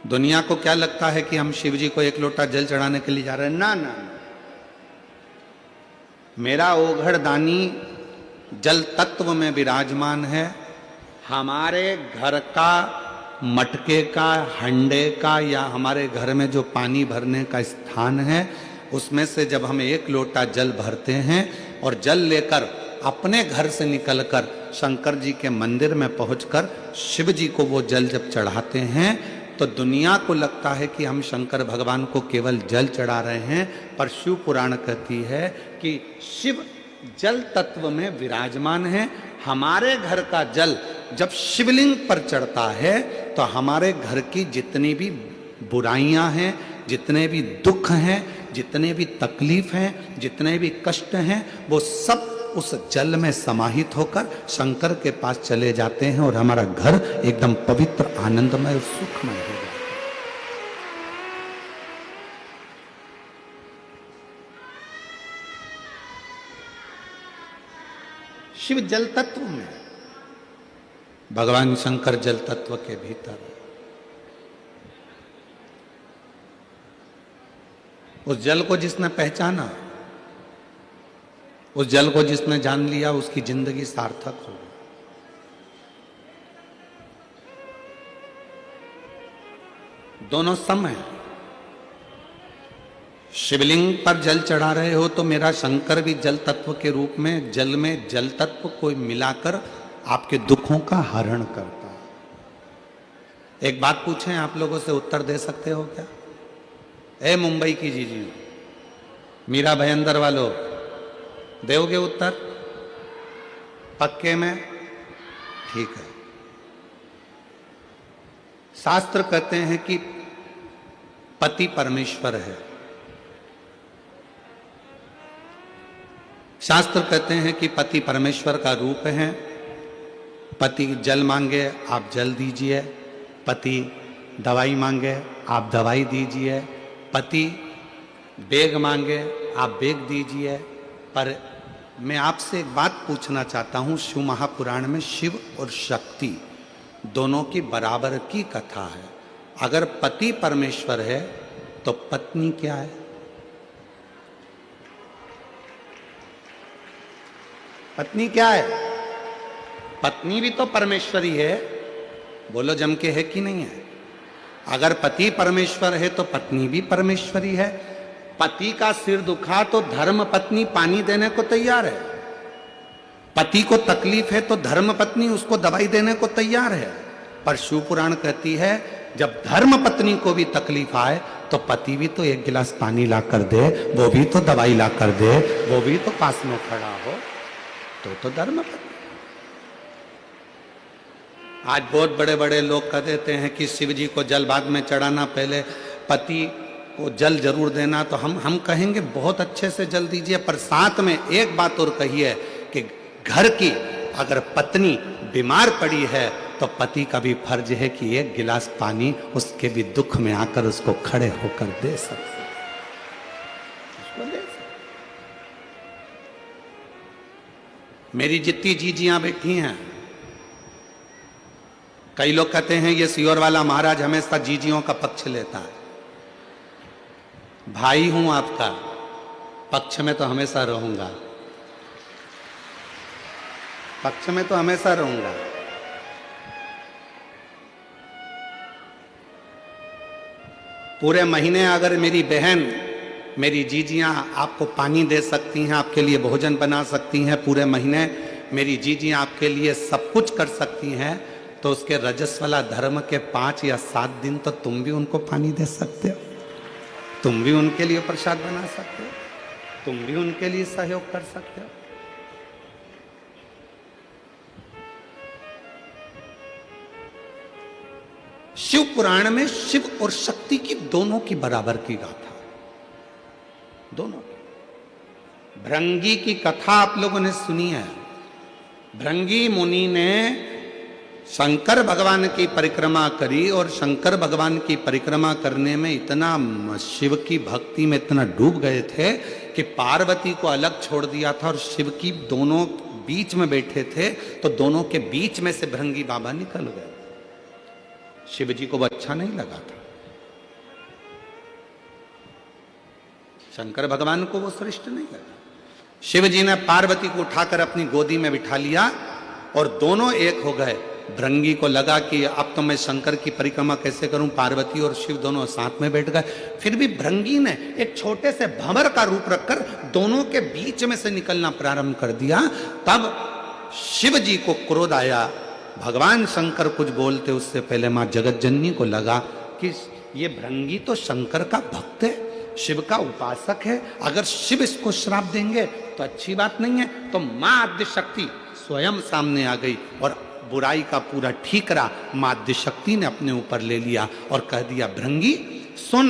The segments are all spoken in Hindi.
दुनिया को क्या लगता है कि हम शिव जी को एक लोटा जल चढ़ाने के लिए जा रहे हैं? ना ना, मेरा ओघड़ दानी जल तत्व में विराजमान है। हमारे घर का मटके का, हंडे का या हमारे घर में जो पानी भरने का स्थान है, उसमें से जब हम एक लोटा जल भरते हैं और जल लेकर अपने घर से निकलकर शंकर जी के मंदिर में पहुंचकर शिव जी को वो जल जब चढ़ाते हैं, तो दुनिया को लगता है कि हम शंकर भगवान को केवल जल चढ़ा रहे हैं, पर शिव पुराण कहती है कि शिव जल तत्व में विराजमान है। हमारे घर का जल जब शिवलिंग पर चढ़ता है तो हमारे घर की जितनी भी बुराइयां हैं, जितने भी दुख हैं, जितने भी तकलीफ हैं, जितने भी कष्ट हैं, वो सब उस जल में समाहित होकर शंकर के पास चले जाते हैं और हमारा घर एकदम पवित्र, आनंदमय और सुखमय हो जाता है। शिव जल तत्व में, भगवान शंकर जल तत्व के भीतर। उस जल को जिसने पहचाना, उस जल को जिसने जान लिया, उसकी जिंदगी सार्थक हो गई। दोनों सम है। शिवलिंग पर जल चढ़ा रहे हो तो मेरा शंकर भी जल तत्व के रूप में जल तत्व को मिलाकर आपके दुखों का हरण करता है। एक बात पूछें, आप लोगों से उत्तर दे सकते हो क्या? ए मुंबई की जीजी, मीरा भयंदर वालों, दोगे उत्तर? पक्के में? ठीक है। शास्त्र कहते हैं कि पति परमेश्वर है। शास्त्र कहते हैं कि पति परमेश्वर का रूप है। पति जल मांगे आप जल दीजिए, पति दवाई मांगे आप दवाई दीजिए, पति बेग मांगे आप बेग दीजिए। पर मैं आपसे एक बात पूछना चाहता हूं, शिव महापुराण में शिव और शक्ति दोनों की बराबर की कथा है। अगर पति परमेश्वर है तो पत्नी क्या है? पत्नी क्या है? पत्नी भी तो परमेश्वरी है। बोलो जम के, है कि नहीं है? अगर पति परमेश्वर है तो पत्नी भी परमेश्वरी है। पति का सिर दुखा तो धर्म पत्नी पानी देने को तैयार है। पति को तकलीफ है तो धर्म पत्नी उसको दवाई देने को तैयार है। पर शिव पुराण कहती है जब धर्म पत्नी को भी तकलीफ आए तो पति भी तो एक गिलास पानी ला कर दे, वो भी तो दवाई ला कर दे, वो भी तो पास में खड़ा हो, तो धर्म पत्नी। आज बहुत बड़े बड़े लोग कह देते हैं कि शिव जी को जल बाद में चढ़ाना, पहले पति को जल जरूर देना। तो हम कहेंगे बहुत अच्छे से जल दीजिए, पर साथ में एक बात और कहिए कि घर की अगर पत्नी बीमार पड़ी है तो पति का भी फर्ज है कि एक गिलास पानी उसके भी दुख में आकर उसको खड़े होकर दे सकते। मेरी जितनी जीजियां बैठी हैं, कई लोग कहते हैं ये सियोर वाला महाराज हमेशा जीजियों का पक्ष लेता है। भाई हूं आपका, पक्ष में तो हमेशा रहूंगा, पक्ष में तो हमेशा रहूंगा। पूरे महीने अगर मेरी बहन, मेरी जीजियां आपको पानी दे सकती हैं, आपके लिए भोजन बना सकती हैं, पूरे महीने मेरी जीजियां आपके लिए सब कुछ कर सकती हैं, तो उसके रजस्वला धर्म के 5 या 7 दिन तो तुम भी उनको पानी दे सकते हो, तुम भी उनके लिए प्रसाद बना सकते हो, तुम भी उनके लिए सहयोग कर सकते हो। शिव पुराण में शिव और शक्ति की दोनों की बराबर की गाथा, दोनों। भृंगी की कथा आप लोगों ने सुनी है। भृंगी मुनि ने शंकर भगवान की परिक्रमा करी और शंकर भगवान की परिक्रमा करने में इतना शिव की भक्ति में इतना डूब गए थे कि पार्वती को अलग छोड़ दिया था और शिव की दोनों बीच में बैठे थे, तो दोनों के बीच में से भृंगी बाबा निकल गए। शिव जी को वो अच्छा नहीं लगा था। शंकर भगवान को वो सृष्ट नहीं करता। शिव जी ने पार्वती को उठाकर अपनी गोदी में बिठा लिया और दोनों एक हो गए। भृंगी को लगा कि अब तो मैं शंकर की परिक्रमा कैसे करूं, पार्वती और शिव दोनों साथ में बैठ गए। फिर भी भृंगी ने एक छोटे से भंवर का रूप रखकर दोनों के बीच में से निकलना प्रारंभ कर दिया। तब शिव जी को क्रोध आया। भगवान शंकर कुछ बोलते उससे पहले मां जगत जननी को लगा कि ये भृंगी तो शंकर का भक्त है, शिव का उपासक है, अगर शिव इसको श्राप देंगे तो अच्छी बात नहीं है। तो मां आद्यशक्ति स्वयं सामने आ गई और बुराई का पूरा ठीकरा मां आद्यशक्ति ने अपने ऊपर ले लिया और कह दिया, भृंगी सुन,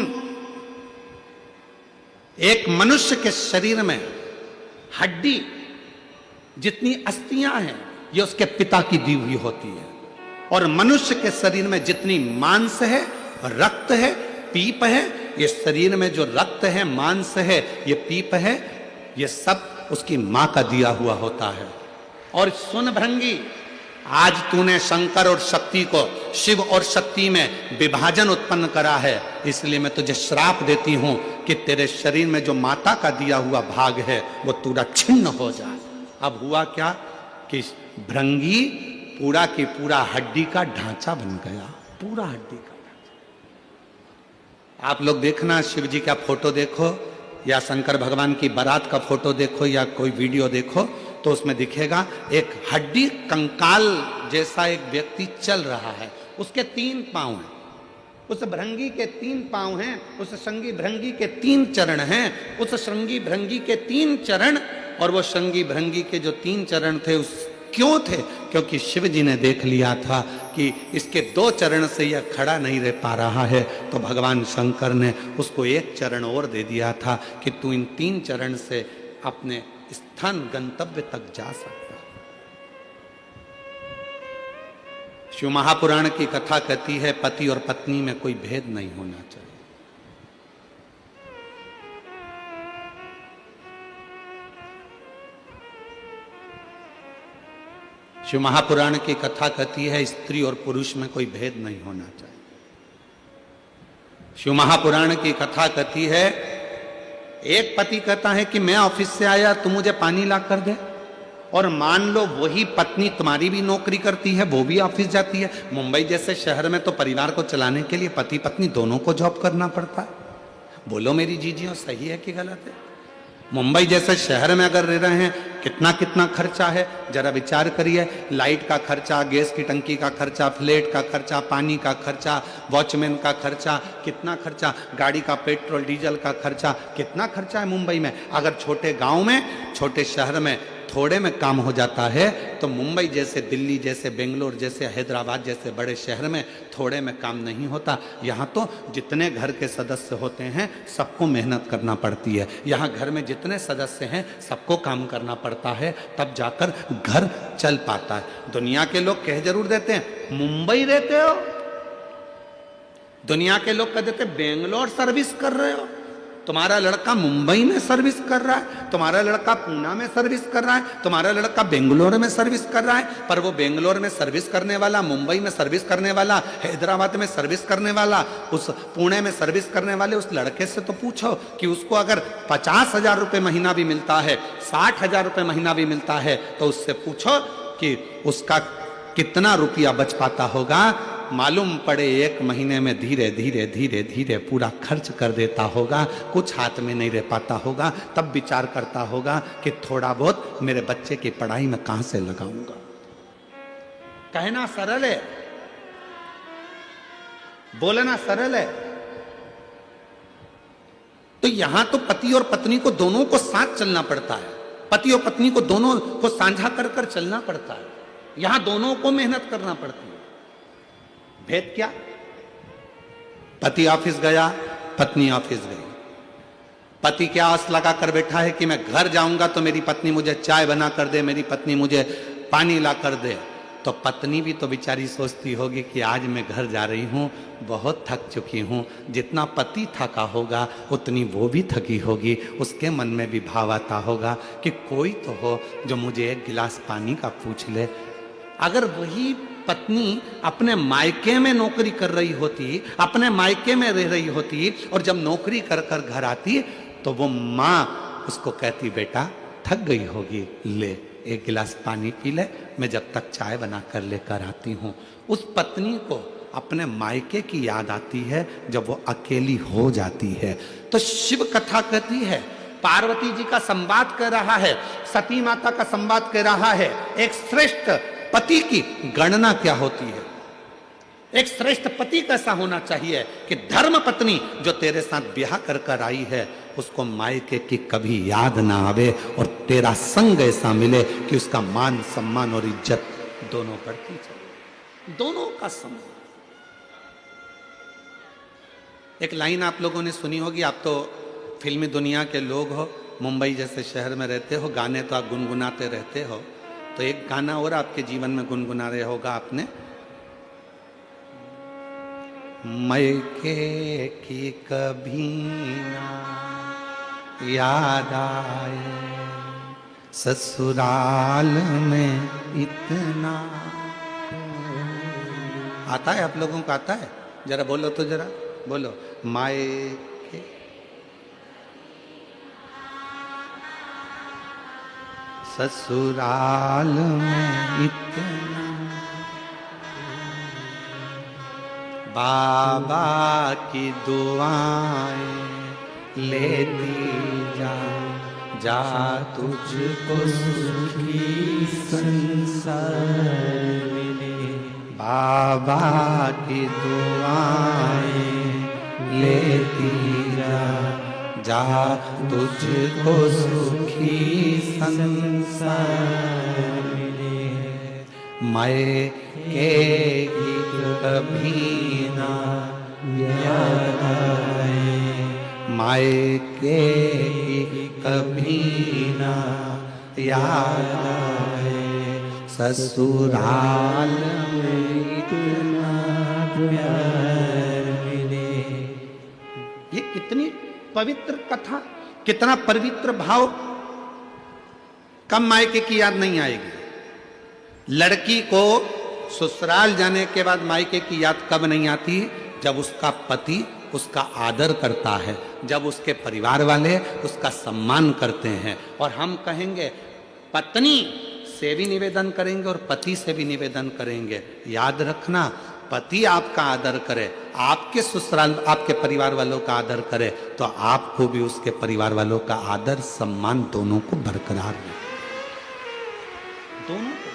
एक मनुष्य के शरीर में हड्डी जितनी अस्थियां हैं ये उसके पिता की दी हुई होती है, और मनुष्य के शरीर में जितनी मांस है, रक्त है, पीप है, ये शरीर में जो रक्त है, मांस है, ये पीप है, ये सब उसकी मां का दिया हुआ होता है। और सुन भृंगी, आज तूने शंकर और शक्ति को, शिव और शक्ति में विभाजन उत्पन्न करा है, इसलिए मैं तुझे श्राप देती हूं कि तेरे शरीर में जो माता का दिया हुआ भाग है वो पूरा छिन्न हो जाए। अब हुआ क्या कि भृंगी पूरा की पूरा हड्डी का ढांचा बन गया, पूरा हड्डी का ढांचा। आप लोग देखना, शिव जी का फोटो देखो या शंकर भगवान की बारात का फोटो देखो या कोई वीडियो देखो तो उसमें दिखेगा एक हड्डी कंकाल जैसा एक व्यक्ति चल रहा है, उसके 3 पांव हैं, उस भृंगी के 3 पांव हैं, उस श्रृंगी भृंगी के 3 चरण हैं, उस श्रृंगी भृंगी के 3 चरण, और वो श्रृंगी भृंगी के जो 3 चरण थे उस क्यों थे? क्योंकि शिव जी ने देख लिया था कि इसके 2 चरण से यह खड़ा नहीं रह पा रहा है, तो भगवान शंकर ने उसको 1 चरण और दे दिया था कि तू इन 3 चरण से अपने स्थान गंतव्य तक जा सकता। शिव महापुराण की कथा कहती है पति और पत्नी में कोई भेद नहीं होना चाहिए। शिव महापुराण की कथा कहती है स्त्री और पुरुष में कोई भेद नहीं होना चाहिए। शिव महापुराण की कथा कहती है एक पति कहता है कि मैं ऑफिस से आया, तू मुझे पानी ला कर दे, और मान लो वही पत्नी तुम्हारी भी नौकरी करती है, वो भी ऑफिस जाती है। मुंबई जैसे शहर में तो परिवार को चलाने के लिए पति पत्नी दोनों को जॉब करना पड़ता है। बोलो मेरी जीजियों, सही है कि गलत है? मुंबई जैसे शहर में अगर रह रहे हैं, कितना कितना खर्चा है, जरा विचार करिए। लाइट का खर्चा, गैस की टंकी का खर्चा, फ्लैट का खर्चा, पानी का खर्चा, वॉचमैन का खर्चा, कितना खर्चा, गाड़ी का पेट्रोल डीजल का खर्चा, कितना खर्चा है मुंबई में। अगर छोटे गांव में, छोटे शहर में थोड़े में काम हो जाता है, तो मुंबई जैसे, दिल्ली जैसे, बेंगलोर जैसे, हैदराबाद जैसे बड़े शहर में थोड़े में काम नहीं होता। यहाँ तो जितने घर के सदस्य होते हैं सबको मेहनत करना पड़ती है। यहाँ घर में जितने सदस्य हैं सबको काम करना पड़ता है, तब जाकर घर चल पाता है। दुनिया के लोग कह जरूर देते हैं मुंबई रहते हो, दुनिया के लोग कह देते बेंगलोर सर्विस कर रहे हो, तुम्हारा लड़का मुंबई में सर्विस कर रहा है, तुम्हारा लड़का पूना में सर्विस कर रहा है, तुम्हारा लड़का बेंगलोर में सर्विस कर रहा है। पर वो बेंगलोर में सर्विस करने वाला, मुंबई में सर्विस करने वाला, हैदराबाद में सर्विस करने वाला, उस पुणे में सर्विस करने वाले उस लड़के से तो पूछो कि उसको अगर 50,000 रुपये महीना भी मिलता है, 60,000 रुपये महीना भी मिलता है, तो उससे पूछो कि उसका कितना रुपया बच पाता होगा। मालूम पड़े 1 महीने में धीरे धीरे धीरे धीरे पूरा खर्च कर देता होगा, कुछ हाथ में नहीं रह पाता होगा। तब विचार करता होगा कि थोड़ा बहुत मेरे बच्चे की पढ़ाई में कहां से लगाऊंगा। कहना सरल है, बोलना सरल है। तो यहां तो पति और पत्नी को दोनों को साथ चलना पड़ता है, पति और पत्नी को दोनों को साझा कर कर चलना पड़ता है। यहां दोनों को मेहनत करना पड़ती है। भेद क्या? पति ऑफिस गया, पत्नी ऑफिस गई। पति क्या आस लगा कर बैठा है कि मैं घर जाऊंगा तो मेरी पत्नी मुझे चाय बना कर दे, मेरी पत्नी मुझे पानी ला कर दे। तो पत्नी भी तो बेचारी सोचती होगी कि आज मैं घर जा रही हूं, बहुत थक चुकी हूं। जितना पति थका होगा उतनी वो भी थकी होगी। उसके मन में भी भाव आता होगा कि कोई तो हो जो मुझे 1 गिलास पानी का पूछ ले। अगर वही पत्नी अपने मायके में नौकरी कर रही होती, अपने मायके में रह रही होती, और जब नौकरी कर कर घर आती तो वो माँ उसको कहती, बेटा थक गई होगी, ले एक गिलास पानी पी ले, मैं जब तक चाय बना कर लेकर आती हूँ। उस पत्नी को अपने मायके की याद आती है जब वो अकेली हो जाती है। तो शिव कथा कहती है, पार्वती जी का संवाद कर रहा है, सती माता का संवाद कर रहा है, एक श्रेष्ठ पति की गणना क्या होती है, एक श्रेष्ठ पति कैसा होना चाहिए कि धर्म पत्नी जो तेरे साथ ब्याह कर कर आई है उसको मायके की कभी याद ना आवे और तेरा संग ऐसा मिले कि उसका मान सम्मान और इज्जत दोनों बढ़ती चले, दोनों का सम्मान। एक लाइन आप लोगों ने सुनी होगी, आप तो फिल्मी दुनिया के लोग हो, मुंबई जैसे शहर में रहते हो, गाने तो आप गुनगुनाते रहते हो, तो एक गाना और आपके जीवन में गुनगुना रहे होगा आपने, मायके की कभी ना याद आए, ससुराल में इतना। आता है आप लोगों को, आता है? जरा बोलो तो, जरा बोलो, मायके ससुराल में इतना, बाबा की दुआएं लेती जा, जा तुझको सुखी संसार मिले, बाबा की दुआएं लेती जा, जा तुझको सुखी संसार मिले, मायके की कभी ना याद आए, मायके की कभी ना याद आए, ससुराल में इतना प्यार मिले। ये कितनी पवित्र कथा, कितना पवित्र भाव। कब मायके की याद नहीं आएगी? लड़की को ससुराल जाने के बाद मायके की याद कब नहीं आती? जब उसका पति उसका आदर करता है, जब उसके परिवार वाले उसका सम्मान करते हैं। और हम कहेंगे, पत्नी से भी निवेदन करेंगे और पति से भी निवेदन करेंगे, याद रखना, पति आपका आदर करे, आपके ससुराल आपके परिवार वालों का आदर करे, तो आपको भी उसके परिवार वालों का आदर सम्मान दोनों को बरकरार रहे, दोनों को।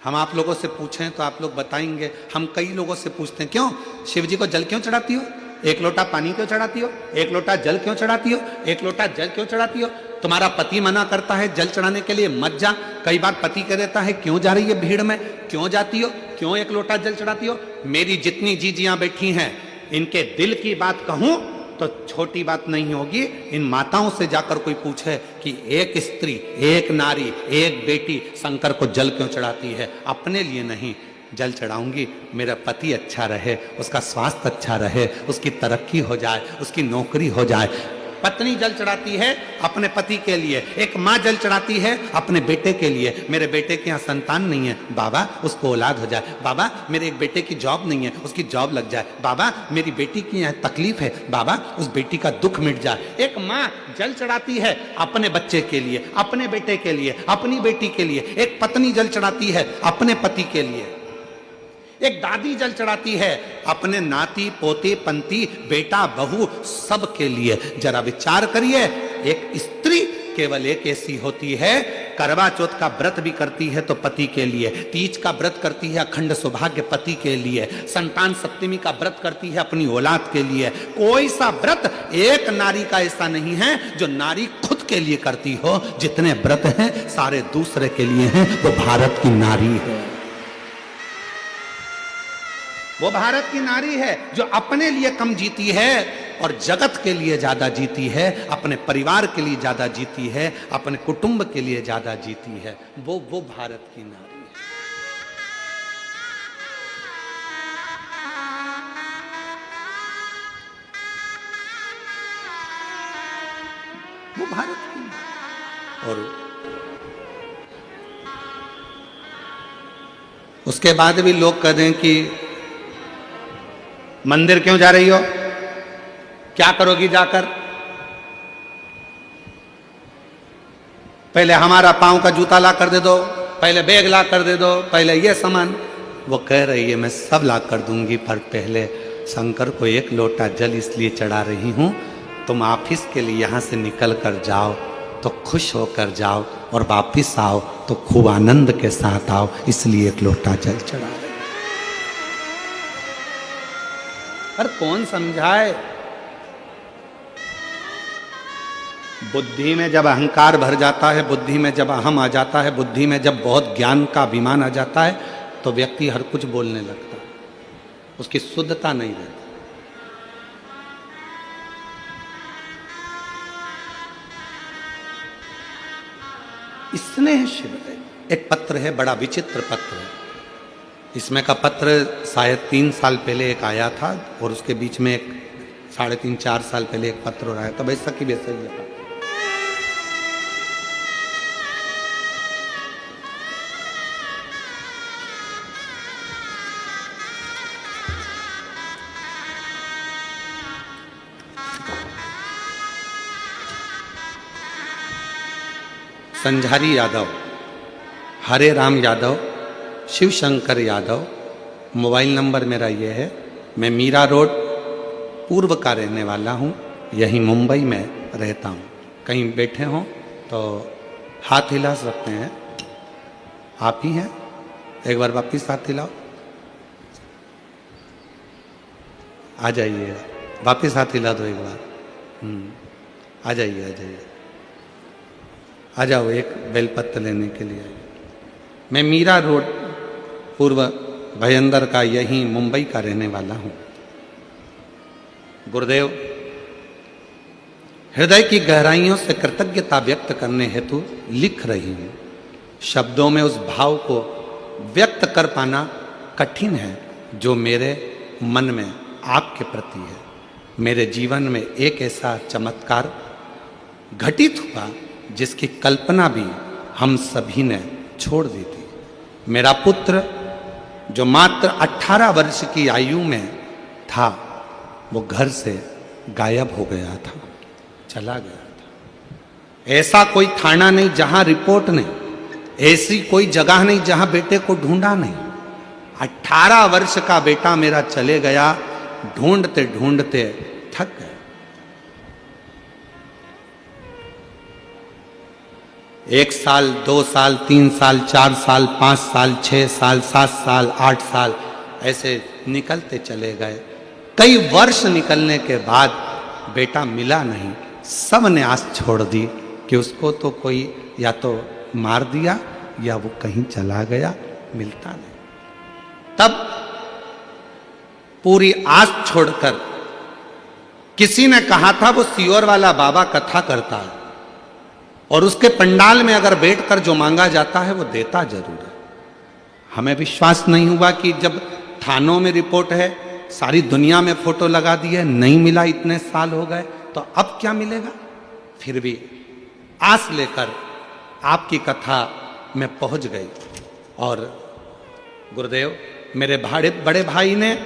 हम आप लोगों से पूछें तो आप लोग बताएंगे, हम कई लोगों से पूछते हैं, क्यों शिव जी को जल क्यों चढ़ाती हो? एक लोटा पानी क्यों चढ़ाती हो? एक लोटा जल क्यों चढ़ाती हो? एक लोटा जल क्यों चढ़ाती हो? तुम्हारा पति मना करता है जल चढ़ाने के लिए, मत जा। कई बार पति कह देता है, क्यों जा रही है भीड़ में, क्यों जाती हो, क्यों एक लोटा जल चढ़ाती हो? मेरी जितनी जीजियां बैठी हैं, इनके दिल की बात कहूं तो छोटी बात नहीं होगी। इन माताओं से जाकर कोई पूछे कि एक स्त्री, एक नारी, एक बेटी शंकर को जल क्यों चढ़ाती है? अपने लिए नहीं, जल चढ़ाऊंगी मेरा पति अच्छा रहे, उसका स्वास्थ्य अच्छा रहे, उसकी तरक्की हो जाए, उसकी नौकरी हो जाए। पत्नी जल चढ़ाती है अपने पति के लिए, एक माँ जल चढ़ाती है अपने बेटे के लिए। मेरे बेटे के यहाँ संतान नहीं है, बाबा उसको औलाद हो जाए, बाबा मेरे एक बेटे की जॉब नहीं है, उसकी जॉब लग जाए, बाबा मेरी बेटी की यहाँ तकलीफ है, बाबा उस बेटी का दुख मिट जाए। एक माँ जल चढ़ाती है अपने बच्चे के लिए, अपने बेटे के लिए, अपनी बेटी के लिए। एक पत्नी जल चढ़ाती है अपने पति के लिए। एक दादी जल चढ़ाती है अपने नाती पोते पंती बेटा बहू सब के लिए। जरा विचार करिए, एक स्त्री केवल एक ऐसी होती है, करवा चौथ का व्रत भी करती है तो पति के लिए, तीज का व्रत करती है अखंड सौभाग्य पति के लिए, संतान सप्तमी का व्रत करती है अपनी औलाद के लिए। कोई सा व्रत एक नारी का ऐसा नहीं है जो नारी खुद के लिए करती हो। जितने व्रत हैं सारे दूसरे के लिए हैं, वो भारत की नारी है, वो भारत की नारी है जो अपने लिए कम जीती है और जगत के लिए ज्यादा जीती है, अपने परिवार के लिए ज्यादा जीती है, अपने कुटुंब के लिए ज्यादा जीती है। वो भारत की नारी है। वो भारत की। और उसके बाद भी लोग कह दें कि मंदिर क्यों जा रही हो, क्या करोगी जाकर, पहले हमारा पांव का जूता ला कर दे दो, पहले बैग ला कर दे दो, पहले ये सामान। वो कह रही है मैं सब ला कर दूंगी, पर पहले शंकर को एक लोटा जल इसलिए चढ़ा रही हूं, तुम ऑफिस के लिए यहां से निकल कर जाओ तो खुश होकर जाओ, और वापिस आओ तो खूब आनंद के साथ आओ, इसलिए एक लोटा जल चढ़ा रही। पर कौन समझाए? बुद्धि में जब अहंकार भर जाता है, बुद्धि में जब अहम आ जाता है, बुद्धि में जब बहुत ज्ञान का अभिमान आ जाता है, तो व्यक्ति हर कुछ बोलने लगता है, उसकी शुद्धता नहीं रहती। स्नेह शिव एक पत्र है, बड़ा विचित्र पत्र है। इसमें का पत्र शायद 3 साल पहले एक आया था, और उसके बीच में एक 3.5-4 साल पहले एक पत्र और आया था, वैसा की वैसा ही है। संझारी यादव, हरे राम यादव, शिव शंकर यादव, मोबाइल नंबर मेरा ये है। मैं मीरा रोड पूर्व का रहने वाला हूँ, यहीं मुंबई में रहता हूँ। कहीं बैठे हों तो हाथ हिला सकते हैं, आप ही हैं, एक बार वापिस हाथ हिलाओ, आ जाइए, वापिस हाथ हिला दो एक बार, आ जाइए, आ जाइए, आ जाओ, एक बेलपत्र लेने के लिए आइए। मैं मीरा रोड पूर्व भयंदर का यहीं मुंबई का रहने वाला हूं। गुरुदेव, हृदय की गहराइयों से कृतज्ञता व्यक्त करने हेतु लिख रही हूं। शब्दों में उस भाव को व्यक्त कर पाना कठिन है जो मेरे मन में आपके प्रति है। मेरे जीवन में एक ऐसा चमत्कार घटित हुआ जिसकी कल्पना भी हम सभी ने छोड़ दी थी। मेरा पुत्र जो मात्र 18 वर्ष की आयु में था, वो घर से गायब हो गया था, चला गया था। ऐसा कोई थाना नहीं जहां रिपोर्ट नहीं, ऐसी कोई जगह नहीं जहां बेटे को ढूंढा नहीं। 18 वर्ष का बेटा मेरा चले गया, ढूंढते ढूंढते थक गए। 1 साल, 2 साल, 3 साल, 4 साल, 5 साल, 6 साल, 7 साल, 8 साल ऐसे निकलते चले गए। कई वर्ष निकलने के बाद बेटा मिला नहीं। सब ने आस छोड़ दी कि उसको तो कोई या तो मार दिया या वो कहीं चला गया, मिलता नहीं। तब पूरी आस छोड़कर किसी ने कहा था वो सियोर वाला बाबा कथा करता है, और उसके पंडाल में अगर बैठकर जो मांगा जाता है वो देता जरूर है। हमें विश्वास नहीं हुआ कि जब थानों में रिपोर्ट है, सारी दुनिया में फोटो लगा दी है, नहीं मिला, इतने साल हो गए, तो अब क्या मिलेगा। फिर भी आस लेकर आपकी कथा में पहुंच गई। और गुरुदेव, मेरे बड़े भाई ने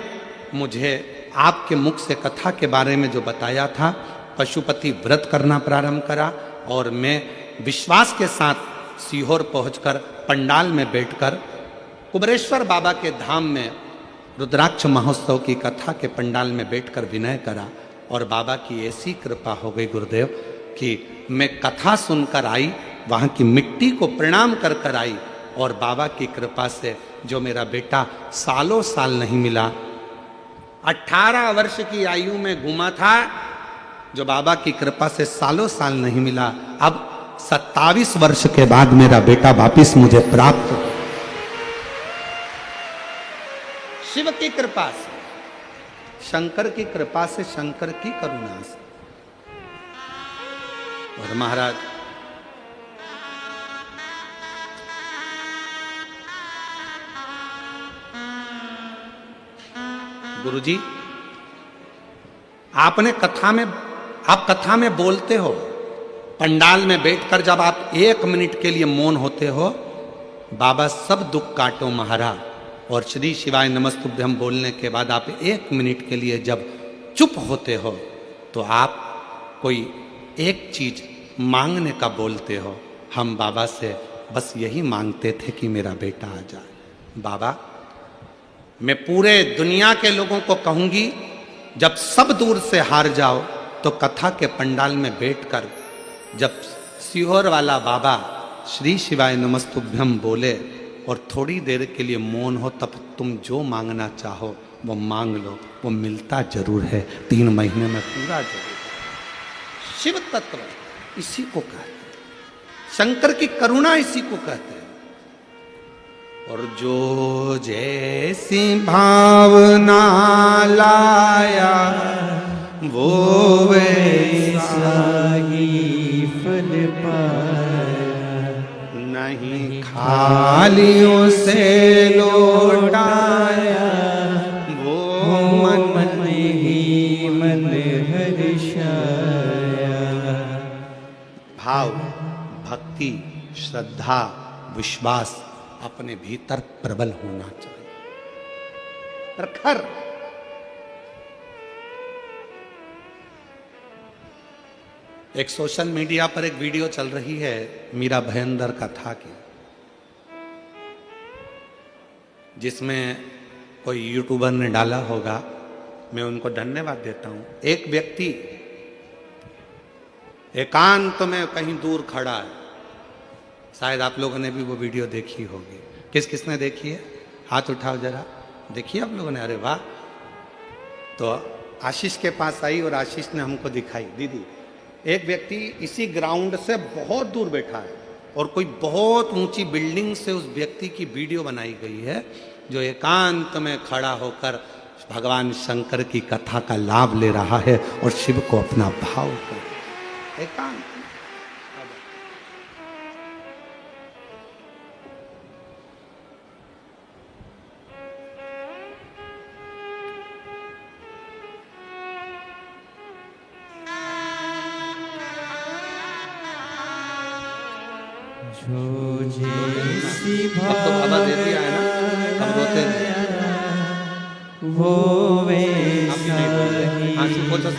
मुझे आपके मुख से कथा के बारे में जो बताया था, पशुपति व्रत करना प्रारंभ करा, और मैं विश्वास के साथ सीहोर पहुंचकर पंडाल में बैठकर कुबरेश्वर बाबा के धाम में रुद्राक्ष महोत्सव की कथा के पंडाल में बैठकर विनय करा। और बाबा की ऐसी कृपा हो गई गुरुदेव कि मैं कथा सुनकर आई, वहाँ की मिट्टी को प्रणाम कर कर आई, और बाबा की कृपा से जो मेरा बेटा सालों साल नहीं मिला, 18 वर्ष की आयु में घूमा था, जो बाबा की कृपा से सालों साल नहीं मिला, अब 27 वर्ष के बाद मेरा बेटा वापिस मुझे प्राप्त। शिव की कृपा से, शंकर की कृपा से, शंकर की करुणा से। और महाराज, गुरुजी, आपने आप कथा में बोलते हो, पंडाल में बैठकर जब आप 1 मिनट के लिए मौन होते हो, बाबा सब दुख काटो महाराज, और श्री शिवाय नमस्तुभ्यम बोलने के बाद आप 1 मिनट के लिए जब चुप होते हो तो आप कोई एक चीज मांगने का बोलते हो। हम बाबा से बस यही मांगते थे कि मेरा बेटा आ जाए। बाबा, मैं पूरे दुनिया के लोगों को कहूंगी, जब सब दूर से हार जाओ तो कथा के पंडाल में बैठकर जब सीहोर वाला बाबा श्री शिवाय नमस्तुभ्यम बोले और थोड़ी देर के लिए मौन हो, तब तुम जो मांगना चाहो वो मांग लो, वो मिलता जरूर है, 3 महीने में पूरा जरूर है। शिव तत्व इसी को कहते हैं, शंकर की करुणा इसी को कहते हैं। और जो जैसी भावना लाया वो वैसा ही फल पाया, नहीं खाली उसे लौटाया वो मन ही मन हर्षाया। भाव, भक्ति, श्रद्धा, विश्वास अपने भीतर प्रबल होना चाहिए। प्रखर। एक सोशल मीडिया पर एक वीडियो चल रही है मीरा भयंदर कथा की, जिसमें कोई यूट्यूबर ने डाला होगा, मैं उनको धन्यवाद देता हूं। एक व्यक्ति एकांत में कहीं दूर खड़ा है, शायद आप लोगों ने भी वो वीडियो देखी होगी। किस किसने देखी है? हाथ उठाओ जरा, देखिए आप लोगों ने। अरे वाह। तो आशीष के पास आई और आशीष ने हमको दिखाई, दीदी एक व्यक्ति इसी ग्राउंड से बहुत दूर बैठा है और कोई बहुत ऊंची बिल्डिंग से उस व्यक्ति की वीडियो बनाई गई है, जो एकांत में खड़ा होकर भगवान शंकर की कथा का लाभ ले रहा है और शिव को अपना भाव कर एकांत। जो जैसी तो बाबा दे दिया है ना, हम रोते वो वैसा ही आंसू पोछो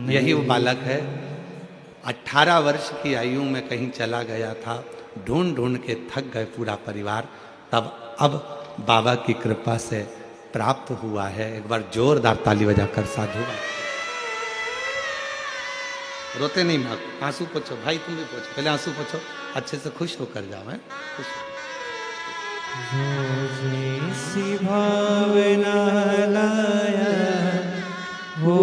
यही वो बालक है। 18 वर्ष की आयु में कहीं चला गया था, ढूंढ ढूंढ के थक गए पूरा परिवार, तब अब बाबा की कृपा से प्राप्त हुआ है। एक बार जोरदार ताली बजाकर साधु। रोते नहीं माँ, आंसू पोछो भाई, तुम भी पोछो, पहले आंसू पोछो, अच्छे से खुश होकर जाओ। है खुश जो जैसी भावना लाया वो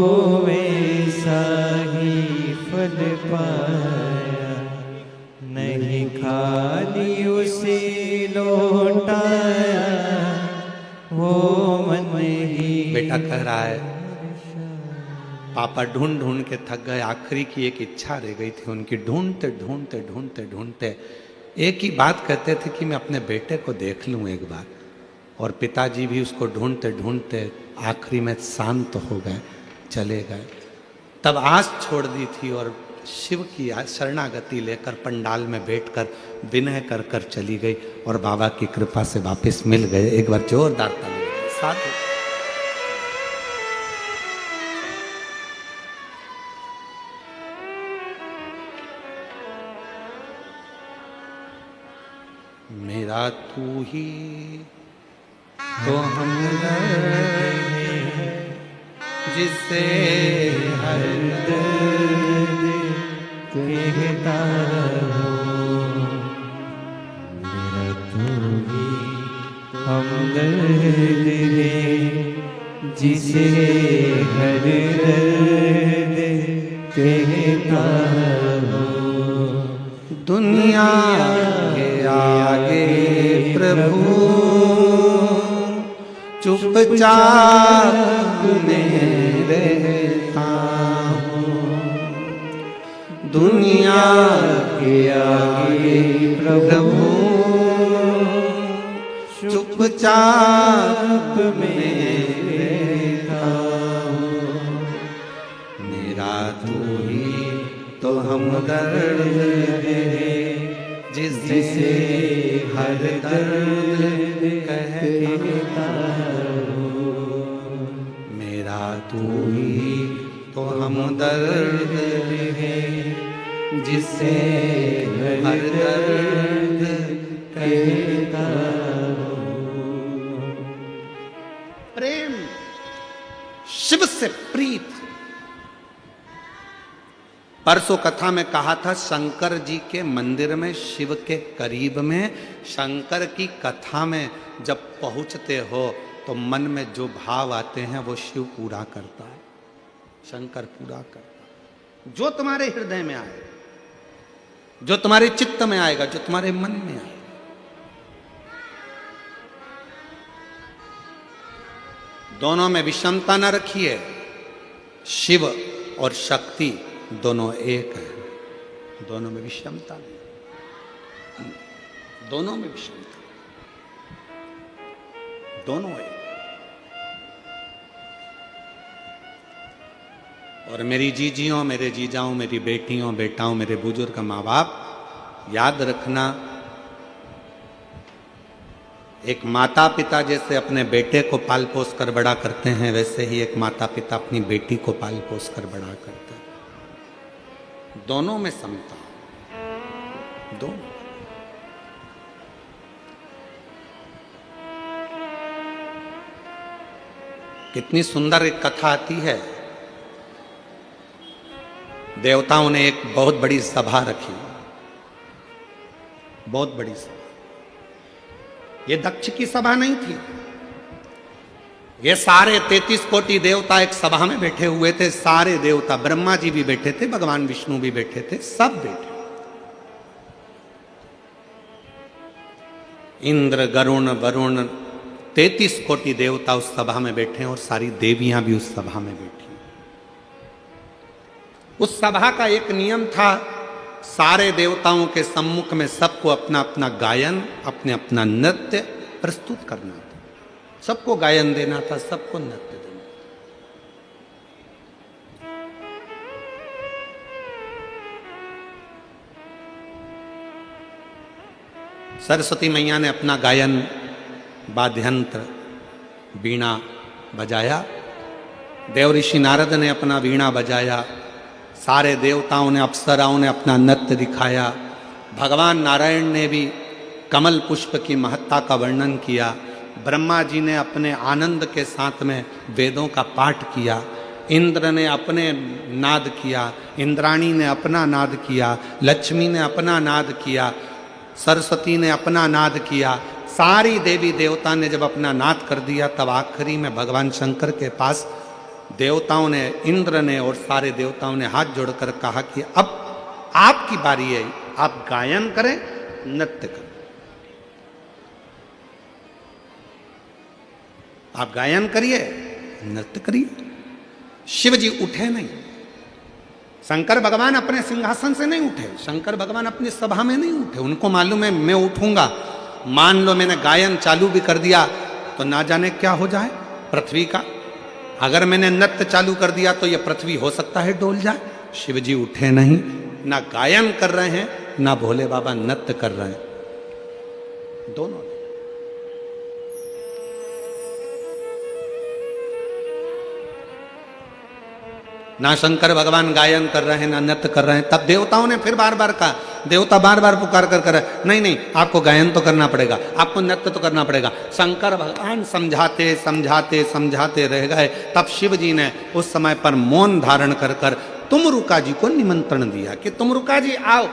वैसा ही फल पाया, नहीं खाली उसे लौटाया वो मन ही। बेटा कह रहा है पापा ढूंढ ढूंढ के थक गए, आखिरी की एक इच्छा रह गई थी उनकी, ढूंढते ढूंढते ढूंढते ढूंढते एक ही बात कहते थे कि मैं अपने बेटे को देख लूं एक बार। और पिताजी भी उसको ढूंढते ढूंढते आखिरी में शांत हो गए, चले गए। तब आस छोड़ दी थी और शिव की शरणागति लेकर पंडाल में बैठकर विनय कर कर चली गई और बाबा की कृपा से वापस मिल गए। एक बार जोरदार ताली साथ। मेरा तू ही तो हमदर्द है, जिससे हर दर्द कहता रहो। मेरा तू ही हमदर्द है, जिसे हर दर्द कहता रहो। दुनिया के आगे प्रभु चुपचाप में रहता हूँ। दुनिया के आगे प्रभु चुपचाप में रहता हूँ। मेरा तू ही तो हमदर्द है, जिसे हर दर्द कहता हूँ, मेरा तू ही तो हमदर्द है, जिसे हर दर्द कहता हूँ। प्रेम, शिव से प्रीत। परसों कथा में कहा था, शंकर जी के मंदिर में, शिव के करीब में, शंकर की कथा में जब पहुंचते हो तो मन में जो भाव आते हैं वो शिव पूरा करता है, शंकर पूरा करता है। जो तुम्हारे हृदय में आए, जो तुम्हारे चित्त में आएगा, जो तुम्हारे मन में आएगा। दोनों में विषमता न रखिए। शिव और शक्ति दोनों एक है, दोनों में विषमता नहीं, दोनों में विषमता, दोनों एक। और मेरी जीजियों, मेरे जीजाओं, मेरी बेटियों, बेटाओं, मेरे बुजुर्ग माँ बाप, याद रखना, एक माता पिता जैसे अपने बेटे को पाल पोस कर बड़ा करते हैं, वैसे ही एक माता पिता अपनी बेटी को पाल पोस कर बड़ा करते हैं। दोनों में समता, दोनों। कितनी सुंदर एक कथा आती है। देवताओं ने एक बहुत बड़ी सभा रखी, बहुत बड़ी सभा। ये दक्ष की सभा नहीं थी, ये सारे 33 कोटि देवता एक सभा में बैठे हुए थे। सारे देवता, ब्रह्मा जी भी बैठे थे, भगवान विष्णु भी बैठे थे, सब बैठे। इंद्र, गरुण, वरुण, 33 कोटि देवता उस सभा में बैठे और सारी देवियां भी उस सभा में बैठी। उस सभा का एक नियम था, सारे देवताओं के सम्मुख में सबको अपना अपना गायन, अपने अपना नृत्य प्रस्तुत करना था। सबको गायन देना था, सबको नृत्य देना था। सरस्वती मैया ने अपना गायन, वाद्यंत्र, वीणा बजाया। देव ऋषि नारद ने अपना वीणा बजाया। सारे देवताओं ने, अप्सराओं ने अपना नृत्य दिखाया। भगवान नारायण ने भी कमल पुष्प की महत्ता का वर्णन किया। ब्रह्मा जी ने अपने आनंद के साथ में वेदों का पाठ किया। इंद्र ने अपने नाद किया, इंद्राणी ने अपना नाद किया, लक्ष्मी ने अपना नाद किया, सरस्वती ने अपना नाद किया। सारी देवी देवता ने जब अपना नाद कर दिया, तब आखिरी में भगवान शंकर के पास देवताओं ने, इंद्र ने और सारे देवताओं ने हाथ जोड़कर कहा कि अब आपकी बारी है, आप गायन करें, नृत्य करें। आप गायन करिए, नृत्य करिए। शिव जी उठे नहीं, शंकर भगवान अपने सिंहासन से नहीं उठे, शंकर भगवान अपनी सभा में नहीं उठे। उनको मालूम है मैं उठूंगा, मान लो मैंने गायन चालू भी कर दिया तो ना जाने क्या हो जाए पृथ्वी का। अगर मैंने नृत्य चालू कर दिया तो यह पृथ्वी हो सकता है डोल जाए। शिव जी उठे नहीं, ना गायन कर रहे हैं, ना भोले बाबा नृत्य कर रहे हैं, दोनों। ना शंकर भगवान गायन कर रहे हैं, ना नृत्य कर रहे हैं। तब देवताओं ने फिर बार बार कहा, देवता बार बार पुकार कर रहे, नहीं नहीं, आपको गायन तो करना पड़ेगा, आपको नृत्य तो करना पड़ेगा। शंकर भगवान समझाते समझाते समझाते रह गए। तब शिव जी ने उस समय पर मौन धारण कर कर तुमरुका जी को निमंत्रण दिया कि तुमरुका जी आओ,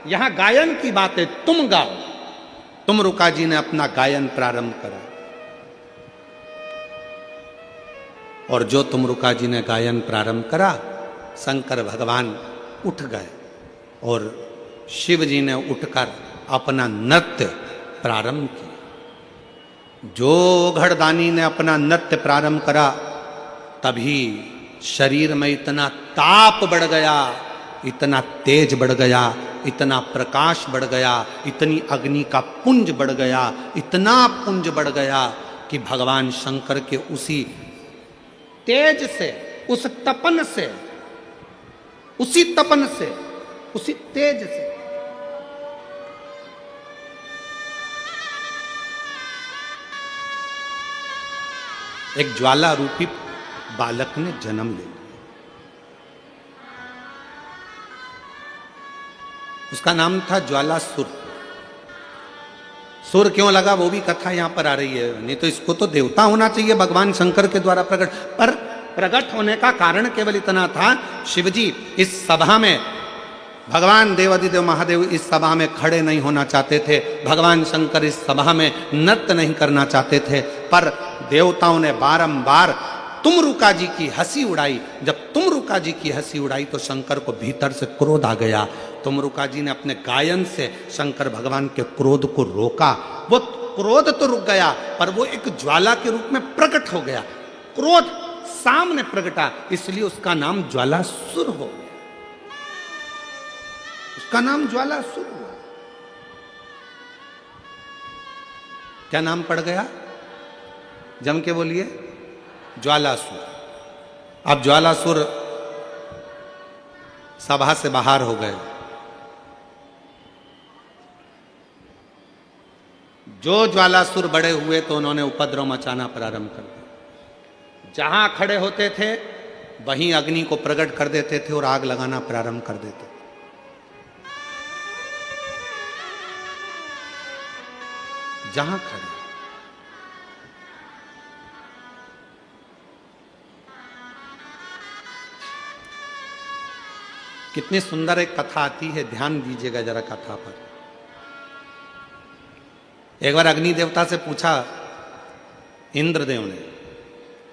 यहां गायन की बात है, तुम गाओ। तुमरुका जी ने अपना गायन प्रारंभ करा और जो तुमरुका जी ने गायन प्रारंभ करा, शंकर भगवान उठ गए और शिव जी ने उठकर अपना नृत्य प्रारंभ किया। जो घड़दानी ने अपना नृत्य प्रारंभ करा, तभी शरीर में इतना ताप बढ़ गया, इतना तेज बढ़ गया, इतना प्रकाश बढ़ गया, इतनी अग्नि का पुंज बढ़ गया, इतना पुंज बढ़ गया कि भगवान शंकर के उसी तेज से, उस तपन से, उसी तपन से, उसी तेज से एक ज्वाला रूपी बालक ने जन्म ले लिया। उसका नाम था ज्वालासुर। सुर क्यों लगा वो भी कथा यहां पर आ रही है, नहीं तो इसको तो देवता होना चाहिए भगवान शंकर के द्वारा प्रकट, पर प्रकट होने का कारण केवल इतना था, शिवजी इस सभा में, भगवान देवादिदेव महादेव इस सभा में खड़े नहीं होना चाहते थे, भगवान शंकर इस सभा में नृत्य नहीं करना चाहते थे, पर देवताओं ने बारंबार तुमरुका जी की हंसी उड़ाई। जब तुमरुका जी की हंसी उड़ाई तो शंकर को भीतर से क्रोध आ गया। तुमरुका जी ने अपने गायन से शंकर भगवान के क्रोध को रोका। वो क्रोध तो रुक गया, पर वो एक ज्वाला के रूप में प्रकट हो गया। क्रोध सामने प्रकटा, इसलिए उसका नाम ज्वालासुर हो गया। उसका नाम ज्वालासुर हुआ। क्या नाम पड़ गया? जम के बोलिए, ज्वालासुर। अब ज्वालासुर सभा से बाहर हो गए। जो ज्वालासुर बड़े हुए तो उन्होंने उपद्रव मचाना प्रारंभ कर दिया। जहां खड़े होते थे वहीं अग्नि को प्रकट कर देते थे और आग लगाना प्रारंभ कर देते थे। जहां खड़े, कितनी सुंदर एक कथा आती है, ध्यान दीजिएगा जरा कथा पर। एक बार अग्नि देवता से पूछा इंद्रदेव ने,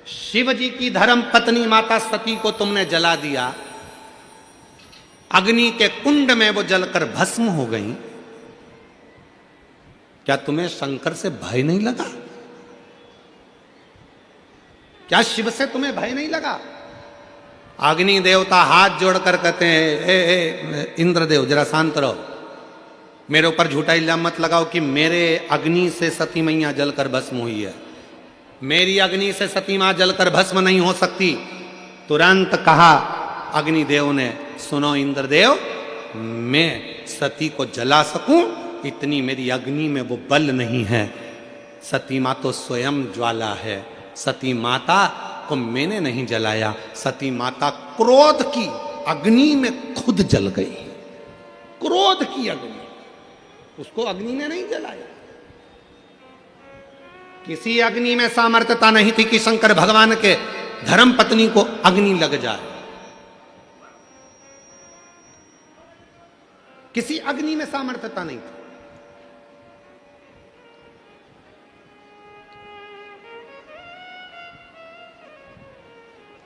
शिव जी की धर्म पत्नी माता सती को तुमने जला दिया, अग्नि के कुंड में वो जलकर भस्म हो गई, क्या तुम्हें शंकर से भय नहीं लगा? क्या शिव से तुम्हें भय नहीं लगा? अग्नि देवता हाथ जोड़कर कहते हैं, ए इंद्रदेव जरा शांत रहो, मेरे ऊपर झूठा इल्जाम मत लगाओ कि मेरे अग्नि से सती मैया जलकर भस्म हुई है। मेरी अग्नि से सती मां जलकर भस्म नहीं हो सकती। तुरंत कहा अग्निदेव ने, सुनो इंद्रदेव, मैं सती को जला सकूं इतनी मेरी अग्नि में वो बल नहीं है। सती मां तो स्वयं ज्वाला है, सती माता को मैंने नहीं जलाया, सती माता क्रोध की अग्नि में खुद जल गई। क्रोध की अग्नि, उसको अग्नि ने नहीं जलाया। किसी अग्नि में सामर्थ्यता नहीं थी कि शंकर भगवान के धर्म पत्नी को अग्नि लग जाए। किसी अग्नि में सामर्थ्यता नहीं थी।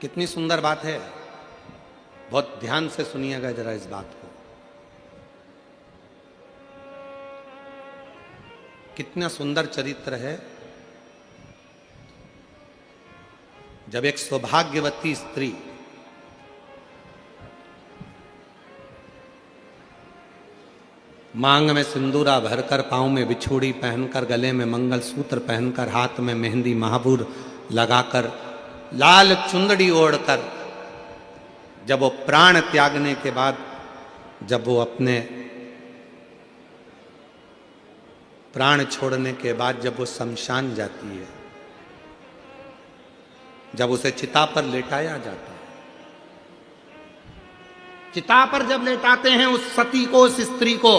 कितनी सुंदर बात है, बहुत ध्यान से सुनिएगा जरा इस बात को। कितना सुंदर चरित्र है। जब एक सौभाग्यवती स्त्री मांग में सिंदूरा भरकर, पांव में बिछुड़ी पहनकर, गले में मंगलसूत्र पहनकर, हाथ में मेहंदी महाबूर लगाकर, लाल चुंदड़ी ओढ़कर, जब वो प्राण त्यागने के बाद, जब वो अपने प्राण छोड़ने के बाद जब वो शमशान जाती है, जब उसे चिता पर लेटाया जाता है, चिता पर जब लेटाते हैं उस सती को, उस स्त्री को,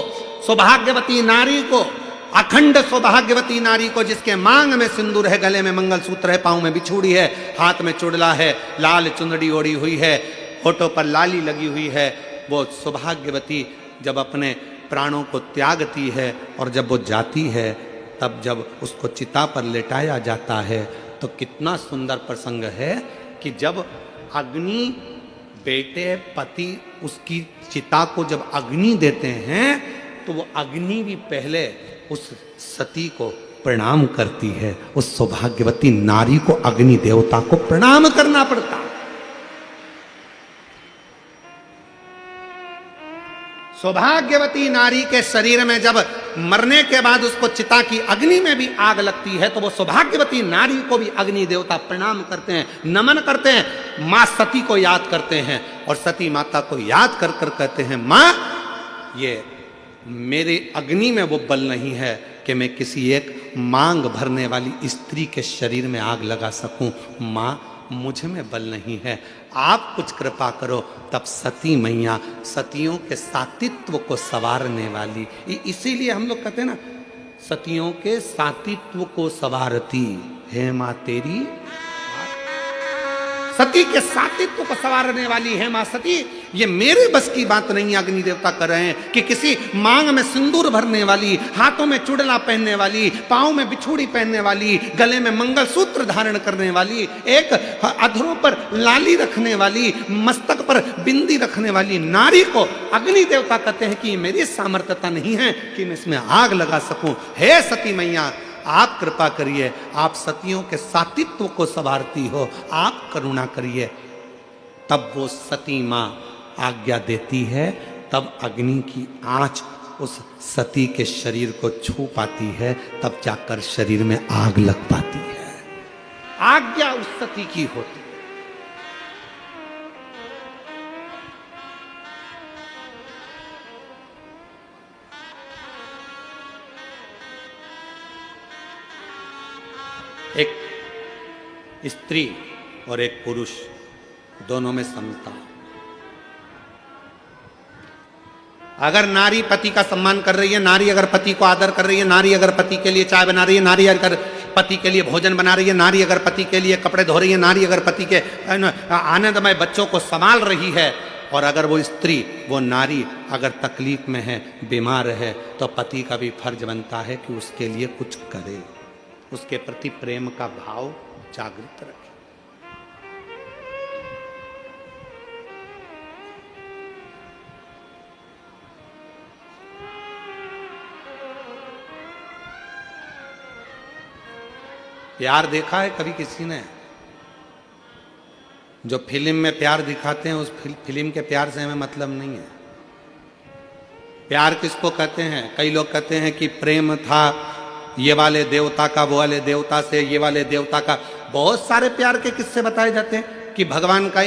सौभाग्यवती नारी को, अखंड सौभाग्यवती नारी को, जिसके मांग में सिंदूर है, गले में मंगलसूत्र है, पांव में बिछुड़ी है, हाथ में चुड़ला है, लाल चुंदड़ी ओढ़ी हुई है, होठों पर लाली लगी हुई है, वो सौभाग्यवती जब अपने प्राणों को त्यागती है और जब वो जाती है, तब जब उसको चिता पर लेटाया जाता है तो कितना सुंदर प्रसंग है कि जब अग्नि, बेटे पति उसकी चिता को जब अग्नि देते हैं तो वो अग्नि भी पहले उस सती को प्रणाम करती है। उस सौभाग्यवती नारी को अग्नि देवता को प्रणाम करना पड़ता है। सौभाग्यवती नारी के शरीर में जब मरने के बाद उसको चिता की अग्नि में भी आग लगती है तो वो सौभाग्यवती नारी को भी अग्नि देवता प्रणाम करते हैं, नमन करते हैं, मां सती को याद करते हैं और सती माता को याद कर कर कहते हैं, मां ये मेरे अग्नि में वो बल नहीं है, कि मैं किसी एक मांग भरने वाली स्त्री के शरीर में आग लगा सकूं। माँ, मुझ में बल नहीं है, आप कुछ कृपा करो। तब सती मैया, सतियों के सातित्व को संवारने वाली, इसीलिए हम लोग कहते हैं ना, सतियों के सातित्व को संवारती है माँ तेरी। सती के सातित्व को संवारने वाली है मां सती। ये मेरे बस की बात नहीं, अग्नि देवता कर रहे हैं कि किसी मांग में सिंदूर भरने वाली, हाथों में चुड़ला पहनने वाली, पांव में बिछुड़ी पहनने वाली, गले में मंगलसूत्र धारण करने वाली, एक अधरों पर लाली रखने वाली, मस्तक पर बिंदी रखने वाली नारी को अग्नि देवता कहते हैं कि मेरी सामर्थ्यता नहीं है कि मैं इसमें आग लगा सकूं। हे सती मैया, आप कृपा करिए, आप सतियों के सातित्व को संवारती हो, आप करुणा करिए। तब वो सती मां आज्ञा देती है, तब अग्नि की आंच उस सती के शरीर को छू पाती है, तब जाकर शरीर में आग लग पाती है। आज्ञा उस सती की होती। एक स्त्री और एक पुरुष दोनों में समता। अगर नारी पति का सम्मान कर रही है, नारी अगर पति को आदर कर रही है, नारी अगर पति के लिए चाय बना रही है, नारी अगर पति के लिए भोजन बना रही है, नारी अगर पति के लिए कपड़े धो रही है, नारी अगर पति के आनंदमय बच्चों को संभाल रही है, और अगर वो स्त्री, वो नारी अगर तकलीफ में है, बीमार है, तो पति का भी फर्ज बनता है कि उसके लिए कुछ करे, उसके प्रति प्रेम का भाव जागृत रखे। प्यार देखा है कभी किसी ने? जो फिल्म में प्यार दिखाते हैं, उस फिल्म के प्यार से हमें मतलब नहीं है। प्यार किसको कहते हैं? कई लोग कहते हैं कि प्रेम था ये वाले देवता का वो वाले देवता से, ये वाले देवता का। बहुत सारे प्यार के किस्से बताए जाते हैं कि भगवान का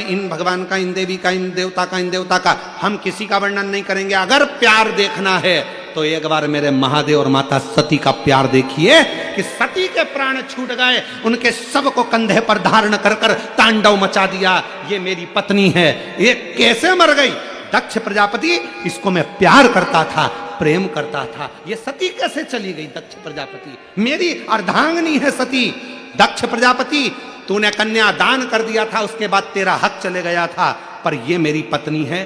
इन देवी का, इन देवता का, इन देवता का। हम किसी का वर्णन नहीं करेंगे। अगर प्यार देखना है तो एक बार मेरे महादेव और माता सती का प्यार देखिए कि सती के प्राण छूट गए, उनके शव को कंधे पर धारण कर कर तांडव मचा दिया। ये मेरी पत्नी है, ये कैसे मर गई? दक्ष प्रजापति, इसको मैं प्यार करता था, प्रेम करता था, ये सती कैसे चली गई? दक्ष प्रजापति, मेरी अर्धांगिनी है सती। दक्ष प्रजापति, तूने कन्या दान कर दिया था, उसके बाद तेरा हक चले गया था, पर ये मेरी पत्नी है।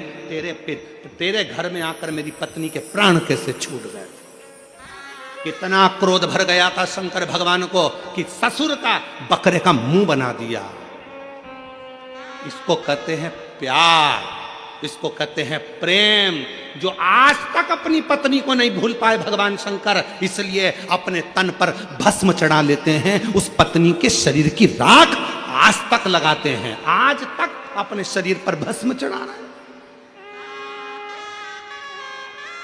तेरे घर में आकर मेरी पत्नी के प्राण कैसे छूट गए? कितना क्रोध भर गया था शंकर भगवान को कि ससुर का बकरे का मुंह बना दिया। इसको कहते हैं प्यार, इसको कहते हैं प्रेम, जो आज तक अपनी पत्नी को नहीं भूल पाए भगवान शंकर, इसलिए अपने तन पर भस्म चढ़ा लेते हैं, उस पत्नी के शरीर की राख आज तक लगाते हैं, आज तक अपने शरीर पर भस्म चढ़ा रहे हैं।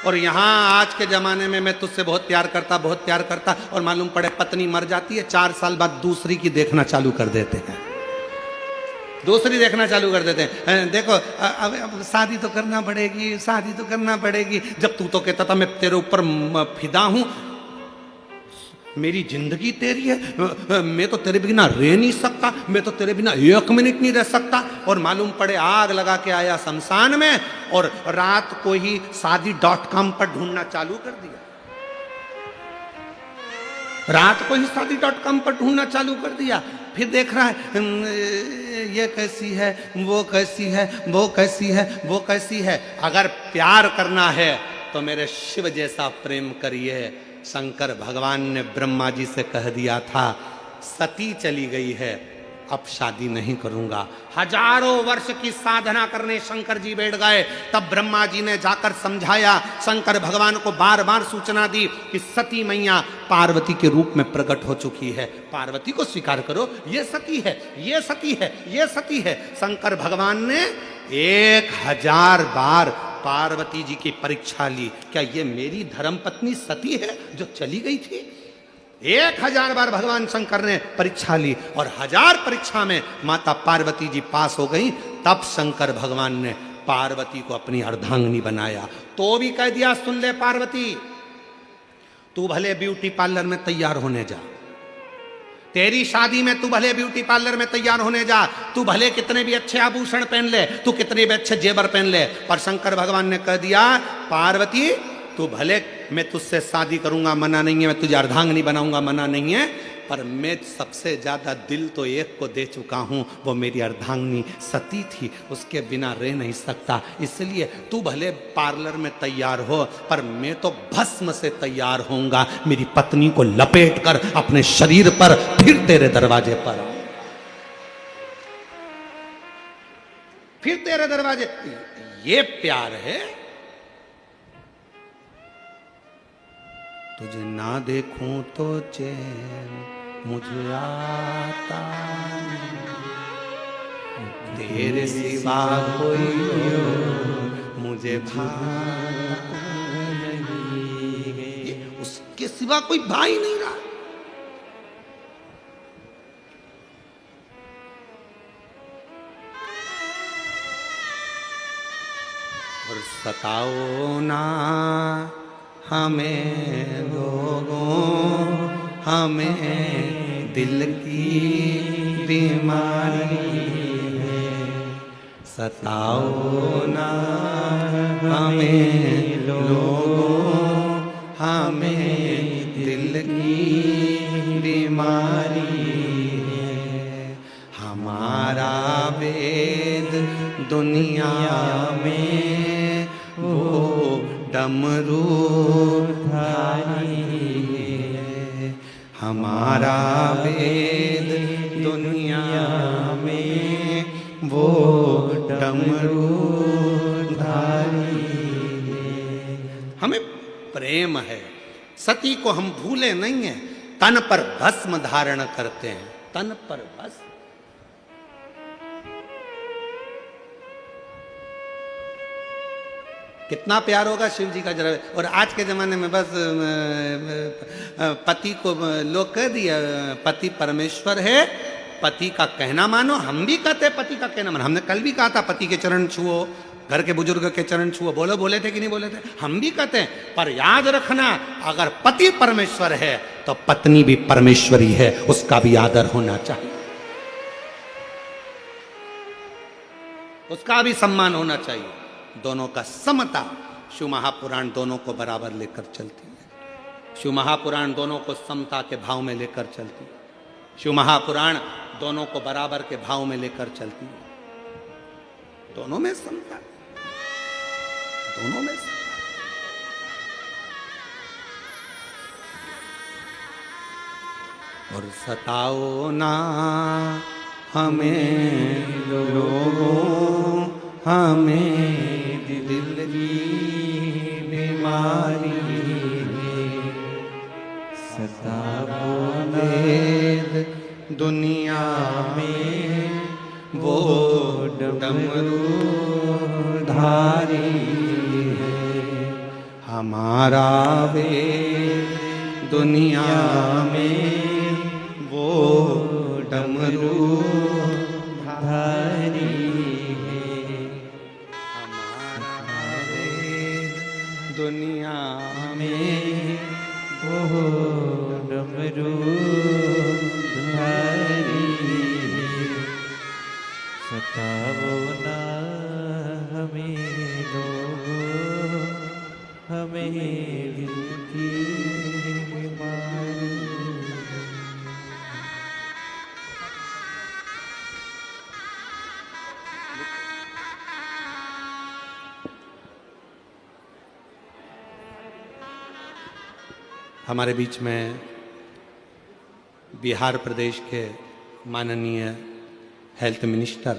और यहां आज के जमाने में मैं तुझसे बहुत प्यार करता, बहुत प्यार करता, और मालूम पड़े पत्नी मर जाती है, 4 साल बाद दूसरी की देखना चालू कर देते हैं, दूसरी देखना चालू कर देते हैं। देखो अब शादी तो करना पड़ेगी, शादी तो करना पड़ेगी। जब तू तो कहता था मैं तेरे ऊपर फिदा हूं, मेरी जिंदगी तेरी है, मैं तो तेरे बिना रह नहीं सकता, मैं तो तेरे बिना 1 मिनट नहीं रह सकता। और मालूम पड़े आग लगा के आया शमशान में, और रात को ही शादी.com पर ढूंढना चालू कर दिया। रात को ही शादी.com पर ढूंढना चालू कर दिया। फिर देख रहा है ये कैसी है, वो कैसी है, वो कैसी है, वो कैसी है। अगर प्यार करना है तो मेरे शिव जैसा प्रेम करिए। शंकर भगवान ने ब्रह्मा जी से कह दिया था, सती चली गई है, अब शादी नहीं करूंगा। हजारों वर्ष की साधना करने शंकर जी बैठ गए। तब ब्रह्मा जी ने जाकर समझाया, शंकर भगवान को बार बार सूचना दी कि सती मैया पार्वती के रूप में प्रकट हो चुकी है, पार्वती को स्वीकार करो, ये सती है, ये सती है, ये सती है। शंकर भगवान ने 1000 बार पार्वती जी की परीक्षा ली। क्या ये मेरी धर्मपत्नी सती है जो चली गई थी? 1000 बार भगवान शंकर ने परीक्षा ली, और 1000 परीक्षा में माता पार्वती जी पास हो गई। तब शंकर भगवान ने पार्वती को अपनी अर्धांगिनी बनाया। तो भी कह दिया, सुन ले पार्वती, तू भले ब्यूटी पार्लर में तैयार होने जा, तेरी शादी में तू भले ब्यूटी पार्लर में तैयार होने जा, तू भले कितने भी अच्छे आभूषण पहन ले, तू कितने भी अच्छे जेवर पहन ले, पर शंकर भगवान ने कह दिया पार्वती तू भले मैं तुझसे शादी करूंगा मना नहीं है, मैं तुझे अर्धांगिनी बनाऊंगा मना नहीं है, पर मैं सबसे ज्यादा दिल तो एक को दे चुका हूं, वो मेरी अर्धांगिनी सती थी, उसके बिना रह नहीं सकता, इसलिए तू भले पार्लर में तैयार हो पर मैं तो भस्म से तैयार होऊंगा, मेरी पत्नी को लपेट कर अपने शरीर पर फिर तेरे दरवाजे पर आऊं, फिर तेरे दरवाजे। ये प्यार है। तुझे ना देखूं तो चैन मुझे आता नहीं, तेरे सिवा कोई और मुझे भाता नहीं, उसके सिवा कोई भाई नहीं रहा। और सताओ ना हमें लोगों, हमें दिल की बीमारी है, सताओ ना हमें लोगों, हमें दिल की बीमारी है, हमारा वेद दुनिया में वो डमरू धारी है, हमारा वेद दुनिया में वो डमरू धारी है। हमें प्रेम है, सती को हम भूले नहीं हैं, तन पर भस्म धारण करते हैं, तन पर भस्म। कितना प्यार होगा शिव जी का जरा। और आज के जमाने में बस पति को लोग कह दिया पति परमेश्वर है, पति का कहना मानो। हम भी कहते हैं पति का कहना मानो, हमने कल भी कहा था पति के चरण छुओ, घर के बुजुर्ग के चरण छुओ, बोले थे कि नहीं बोले थे, हम भी कहते हैं। पर याद रखना अगर पति परमेश्वर है तो पत्नी भी परमेश्वरी है, उसका भी आदर होना चाहिए, उसका भी सम्मान होना चाहिए। दोनों का समता, शिव महापुराण दोनों को बराबर लेकर चलती है, शिव महापुराण दोनों को समता के भाव में लेकर चलती है, शिव महापुराण दोनों को बराबर के भाव में लेकर चलती है, दोनों में समता, दोनों में समता। और सताओ ना हमें लोगों, हमें दिल की बीमारी है, सताओ वेद दुनिया में वो डमरू धारी है, हमारा वेद दुनिया में वो डमरू धारी है, हमारा वेद दुनिया में वो डमरू धारी है, सताओ ना हमें लोगों, हमें दिल की बीमारी। हमारे बीच में बिहार प्रदेश के माननीय हेल्थ मिनिस्टर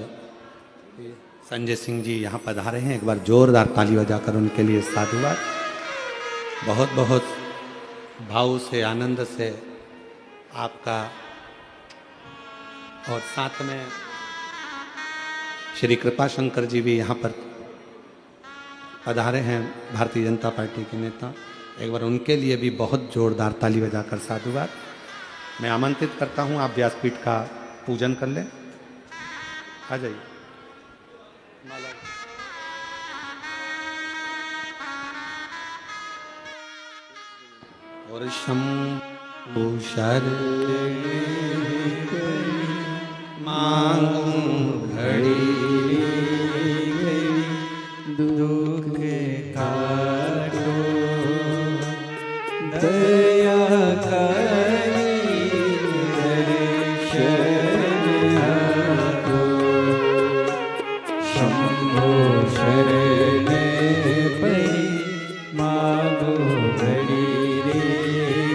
संजय सिंह जी यहाँ पधारे हैं। एक बार जोरदार ताली बजाकर उनके लिए साधुवाद। बहुत बहुत भाव से, आनंद से आपका, और साथ में श्री कृपा शंकर जी भी यहाँ पर पधारे हैं, भारतीय जनता पार्टी के नेता। एक बार उनके लिए भी बहुत जोरदार ताली बजाकर साधुवाद। मैं आमंत्रित करता हूँ आप व्यासपीठ का पूजन कर लें। आ जाइए। और शंभु शरण मांगू घड़ी दुख काटो दया करी दर्शन आपो शंभो शरण पड़ी मांगो घड़ी रे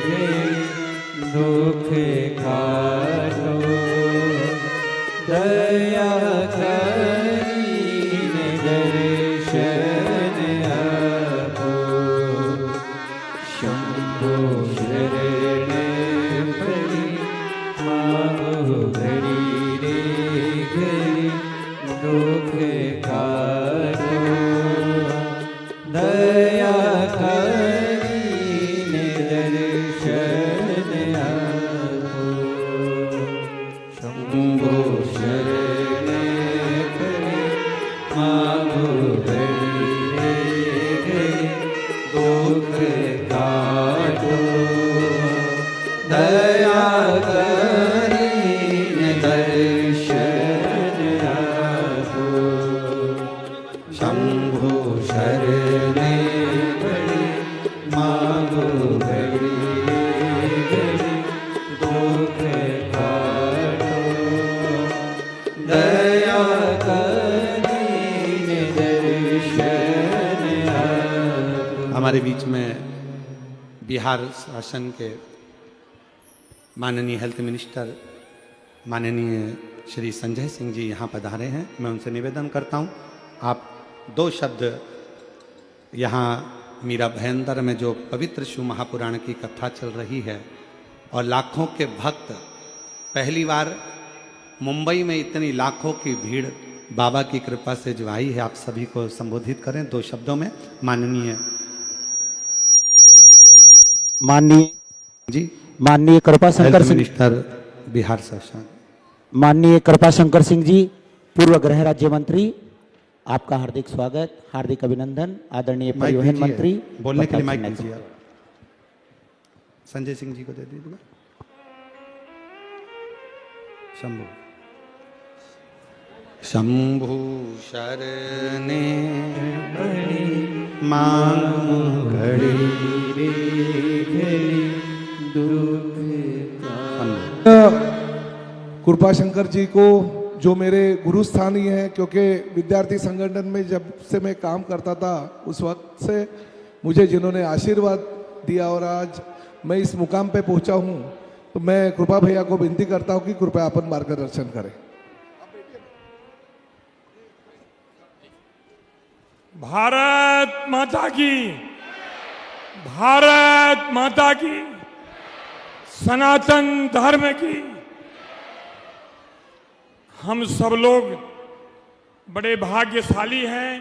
गई दुख काटो दया करीने दर्शन आपो शंभो शरण पड़ी मांगो घड़ी रे घड़ी दुख काटो दया करीने दर्शन आपो शंभो शरण पड़ी मांगो घड़ी रे घड़ी दुख काटो दया करीने दर्शन आपो शंभो शरण पड़ी मांगो घड़ी रे घड़ी दुख काटो दया करीने दर्शन आपो। हमारे बीच में बिहार शासन के माननीय हेल्थ मिनिस्टर माननीय श्री संजय सिंह जी यहाँ पधारे हैं। मैं उनसे निवेदन करता हूँ आप दो शब्द यहाँ मीरा भयंदर में जो पवित्र शिव महापुराण की कथा चल रही है और लाखों के भक्त पहली बार मुंबई में इतनी लाखों की भीड़ बाबा की कृपा से जो आई है, आप सभी को संबोधित करें दो शब्दों में। माननीय कृपाशंकर हेल्थ सिंह, मिनिस्टर बिहार शासन, माननीय कृपाशंकर सिंह जी पूर्व गृह राज्य मंत्री, आपका हार्दिक स्वागत, हार्दिक अभिनंदन। आदरणीय माइक परिवहन दीजिए। मंत्री बोलने के लिए माइक प्रताप दीजिए आप। संजय सिंह जी को दे दीजिएगा। शंभु शंभु शरणे मांगू घड़ी रे घड़ी दुख कृपाशंकर जी को जो मेरे गुरु स्थानी हैं, क्योंकि विद्यार्थी संगठन में जब से मैं काम करता था उस वक्त से मुझे जिन्होंने आशीर्वाद दिया और आज मैं इस मुकाम पे पहुंचा हूं, तो मैं कृपा भैया को विनती करता हूं कि कृपया अपन मार्गदर्शन करें। भारत माता की, भारत माता की, सनातन धर्म की। हम सब लोग बड़े भाग्यशाली हैं।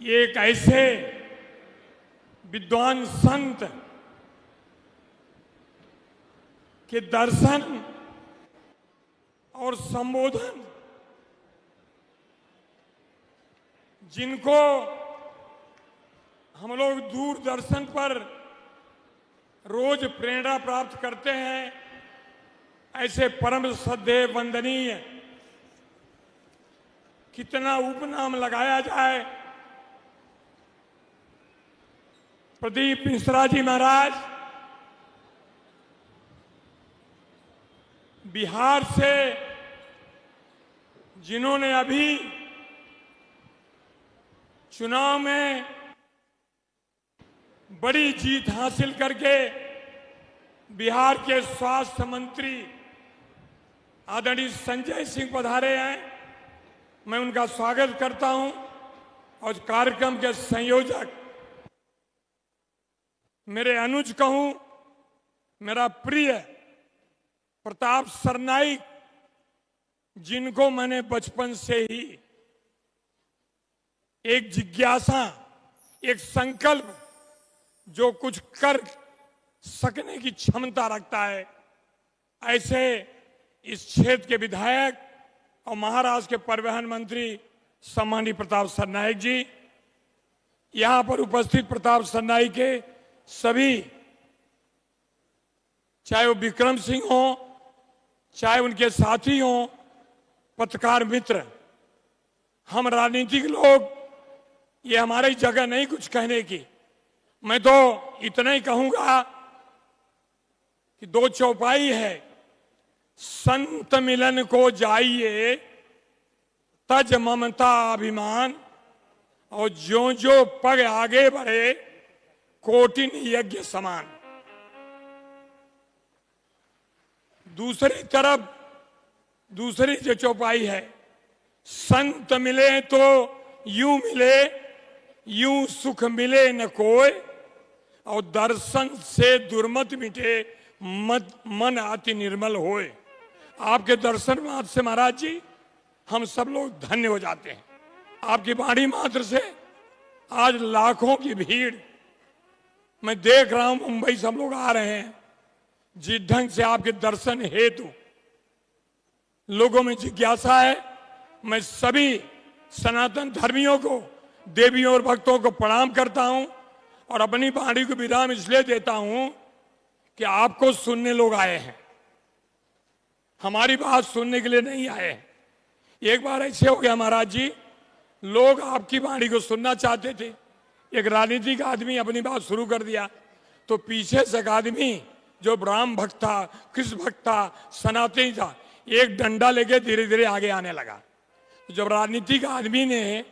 ये एक ऐसे विद्वान संत के दर्शन और संबोधन जिनको हम लोग दूरदर्शन पर रोज प्रेरणा प्राप्त करते हैं, ऐसे परम श्रद्धेय वंदनीय, कितना उपनाम लगाया जाए, प्रदीप मिश्रा जी महाराज बिहार से, जिन्होंने अभी चुनाव में बड़ी जीत हासिल करके बिहार के स्वास्थ्य मंत्री आदरणीय संजय सिंह पधारे हैं। मैं उनका स्वागत करता हूं और कार्यक्रम के संयोजक मेरे अनुज कहूं, मेरा प्रिय प्रताप सरनाईक, जिनको मैंने बचपन से ही एक जिज्ञासा, एक संकल्प, जो कुछ कर सकने की क्षमता रखता है, ऐसे इस क्षेत्र के विधायक और महाराष्ट्र के परिवहन मंत्री सम्मानीय प्रताप सरनाईक जी, यहां पर उपस्थित प्रताप सरनाईक के सभी चाहे वो विक्रम सिंह हो, चाहे उनके साथी हो, पत्रकार मित्र, हम राजनीतिक लोग, ये हमारी जगह नहीं कुछ कहने की। मैं तो इतना ही कहूंगा कि दो चौपाई है, संत मिलन को जाइए तज ममता अभिमान, और जो जो पग आगे बढ़े कोटिन यज्ञ समान। दूसरी तरफ दूसरी जो चौपाई है, संत मिले तो यूं मिले, यूं सुख मिले न कोई, और दर्शन से दुर्मत मिटे, मन अति निर्मल होए। आपके दर्शन मात्र से महाराज जी हम सब लोग धन्य हो जाते हैं। आपकी वाणी मात्र से आज लाखों की भीड़ मैं देख रहा हूं, मुंबई से हम लोग आ रहे हैं। जिस ढंग से आपके दर्शन हेतु लोगों में जिज्ञासा है, मैं सभी सनातन धर्मियों को, देवियों और भक्तों को प्रणाम करता हूं और अपनी वाणी को विराम इसलिए देता हूं कि आपको सुनने लोग आए हैं, हमारी बात सुनने के लिए नहीं आए हैं। एक बार ऐसे हो गया महाराज जी, लोग आपकी वाणी को सुनना चाहते थे, एक राजनीतिक आदमी अपनी बात शुरू कर दिया, तो पीछे से एक आदमी जो ब्राह्म भक्त था, कृष्ण भक्त था, सनातनी था, एक डंडा लेके धीरे धीरे आगे आने लगा। जब राजनीतिक आदमी ने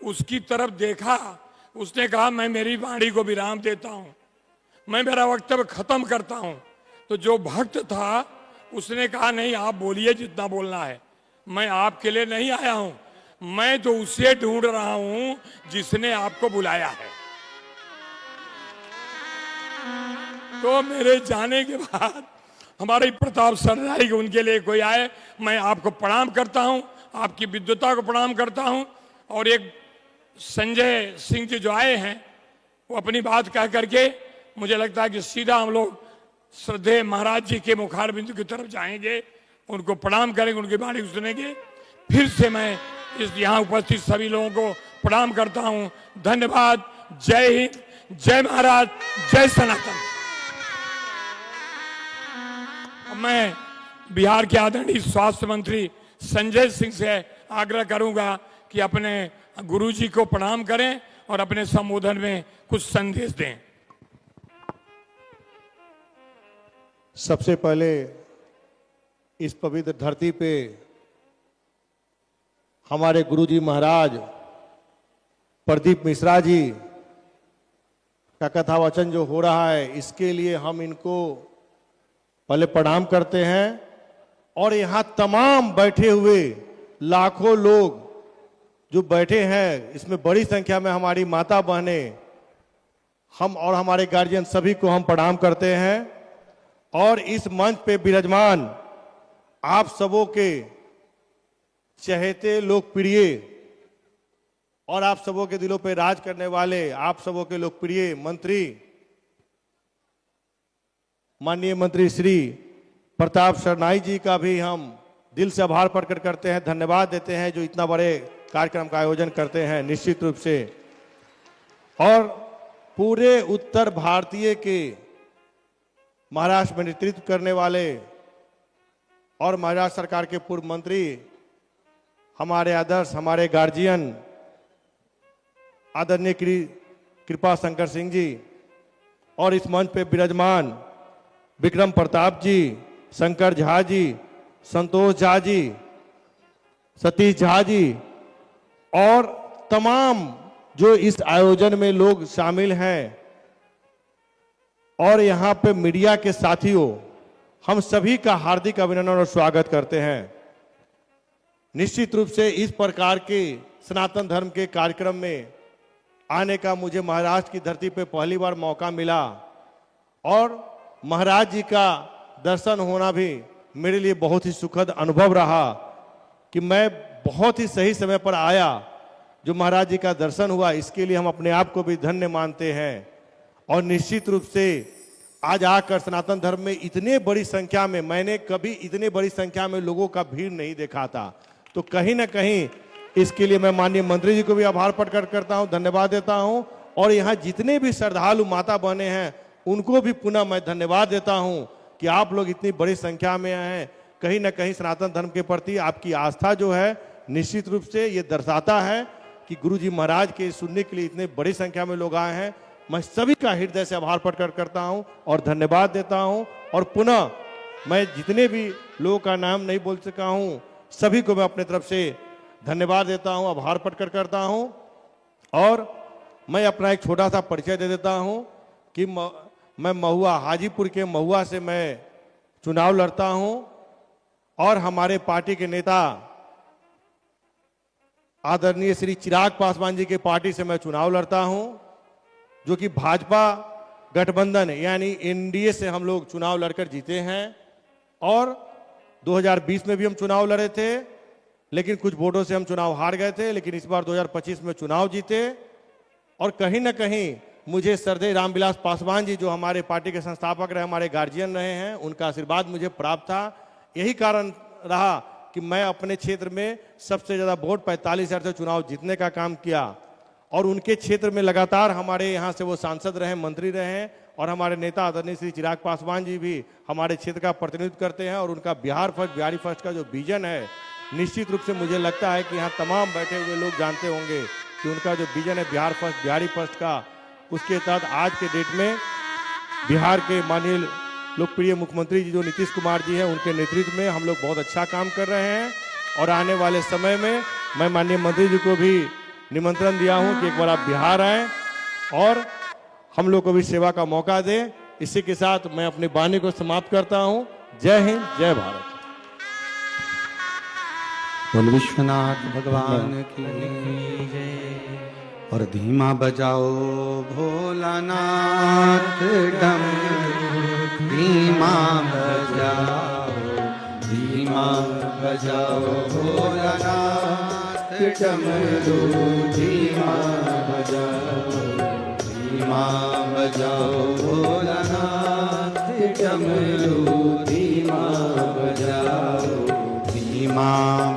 उसकी तरफ देखा, उसने कहा मैं मेरी वाणी को विराम देता हूं, मैं मेरा वक्तव्य खत्म करता हूं। तो जो भक्त था उसने कहा नहीं, आप बोलिए जितना बोलना है, मैं आपके लिए नहीं आया हूं, मैं तो उसे ढूंढ रहा हूं जिसने आपको बुलाया है। तो मेरे जाने के बाद हमारे प्रताप सरदारी को उनके लिए कोई आए, मैं आपको प्रणाम करता हूं, आपकी विद्वता को प्रणाम करता हूं। और एक संजय सिंह जी जो आए हैं, वो अपनी बात कह करके मुझे लगता है कि सीधा हम लोग श्रद्धेय महाराज जी के मुखार बिंदु की तरफ जाएंगे, उनको प्रणाम करेंगे, उनकी वाणी को सुनेंगे। फिर से मैं इस यहाँ उपस्थित सभी लोगों को प्रणाम करता हूं। धन्यवाद। जय हिंद, जय महाराज, जय सनातन। मैं बिहार के आदरणीय स्वास्थ्य मंत्री संजय सिंह से आग्रह करूंगा कि अपने गुरुजी को प्रणाम करें और अपने संबोधन में कुछ संदेश दें। सबसे पहले इस पवित्र धरती पे हमारे गुरुजी महाराज प्रदीप मिश्रा जी का कथा वचन जो हो रहा है, इसके लिए हम इनको पहले प्रणाम करते हैं। और यहाँ तमाम बैठे हुए लाखों लोग जो बैठे हैं, इसमें बड़ी संख्या में हमारी माता बहनें, हम और हमारे गार्जियन सभी को हम प्रणाम करते हैं। और इस मंच पे विराजमान आप सबों के चहेते, लोकप्रिय और आप सबों के दिलों पे राज करने वाले, आप सबों के लोकप्रिय मंत्री माननीय मंत्री श्री प्रताप सरनाई जी का भी हम दिल से आभार प्रकट करते हैं, धन्यवाद देते हैं, जो इतना बड़े कार्यक्रम का आयोजन करते हैं निश्चित रूप से। और पूरे उत्तर भारतीय के महाराष्ट्र में नेतृत्व करने वाले और महाराष्ट्र सरकार के पूर्व मंत्री, हमारे आदर्श, हमारे गार्जियन आदरणीय कृपा शंकर सिंह जी, और इस मंच पे विराजमान विक्रम प्रताप जी, शंकर झा जी, संतोष झा जी, सतीश झा जी, और तमाम जो इस आयोजन में लोग शामिल हैं, और यहाँ पे मीडिया के साथियों, हम सभी का हार्दिक अभिनंदन और स्वागत करते हैं। निश्चित रूप से इस प्रकार के सनातन धर्म के कार्यक्रम में आने का मुझे महाराष्ट्र की धरती पे पहली बार मौका मिला, और महाराज जी का दर्शन होना भी मेरे लिए बहुत ही सुखद अनुभव रहा कि मैं बहुत ही सही समय पर आया। जो महाराज जी का दर्शन हुआ, इसके लिए हम अपने आप को भी धन्य मानते हैं। और निश्चित रूप से आज आकर सनातन धर्म में इतने बड़ी संख्या में, मैंने कभी इतने बड़ी संख्या में लोगों का भीड़ नहीं देखा था, तो कहीं ना कहीं इसके लिए मैं माननीय मंत्री जी को भी आभार प्रकट करता हूं, धन्यवाद देता हूं। और यहाँ जितने भी श्रद्धालु माता बहने हैं, उनको भी पुनः मैं धन्यवाद देता हूं कि आप लोग इतनी बड़ी संख्या में हैं। कहीं ना कहीं सनातन धर्म के प्रति आपकी आस्था जो है निश्चित रूप से ये दर्शाता है कि गुरु जी महाराज के सुनने के लिए इतने बड़ी संख्या में लोग आए हैं। मैं सभी का हृदय से आभार प्रकट करता हूं और धन्यवाद देता हूं। और पुनः मैं जितने भी लोगों का नाम नहीं बोल सका हूं, सभी को मैं अपने तरफ से धन्यवाद देता हूं, आभार प्रकट करता हूं। और मैं अपना एक छोटा सा परिचय दे देता हूं कि मैं महुआ, हाजीपुर के महुआ से मैं चुनाव लड़ता हूं और हमारे पार्टी के नेता आदरणीय श्री चिराग पासवान जी के पार्टी से मैं चुनाव लड़ता हूं, जो कि भाजपा गठबंधन यानी एनडीए से हम लोग चुनाव लड़कर जीते हैं। और 2020 में भी हम चुनाव लड़े थे, लेकिन कुछ वोटों से हम चुनाव हार गए थे, लेकिन इस बार 2025 में चुनाव जीते। और कहीं ना कहीं मुझे सरदेव रामविलास पासवान जी, जो हमारे पार्टी के संस्थापक रहे, हमारे गार्जियन रहे हैं, उनका आशीर्वाद मुझे प्राप्त था। यही कारण रहा कि मैं अपने क्षेत्र में सबसे ज़्यादा वोट 45,000 से चुनाव जीतने का काम किया। और उनके क्षेत्र में लगातार हमारे यहाँ से वो सांसद रहे, मंत्री रहे हैं, और हमारे नेता आदरणीय श्री चिराग पासवान जी भी हमारे क्षेत्र का प्रतिनिधित्व करते हैं। और उनका बिहार फर्स्ट, बिहारी फर्स्ट का जो विजन है, निश्चित रूप से मुझे लगता है कि यहाँ तमाम बैठे हुए लोग जानते होंगे कि उनका जो विजन है बिहार फर्स्ट, बिहारी फर्स्ट का, उसके तहत आज के डेट में बिहार के माननीय लोकप्रिय मुख्यमंत्री जी जो नीतीश कुमार जी हैं, उनके नेतृत्व में हम लोग बहुत अच्छा काम कर रहे हैं। और आने वाले समय में मैं माननीय मंत्री जी को भी निमंत्रण दिया हूं कि एक बार आप बिहार आएं और हम लोग को भी सेवा का मौका दें। इसी के साथ मैं अपनी वाणी को समाप्त करता हूं। जय हिंद, जय भारत। बोल विश्वनाथ भगवान की और धीमा बजाओ भोलानाथ डमरू, धीमा बजाओ, धीमा बजाओ भोलानाथ डमरू, धीमा बजाओ, धीमा बजाओ भोलानाथ डमरू, धीमा बजाओ, धीमा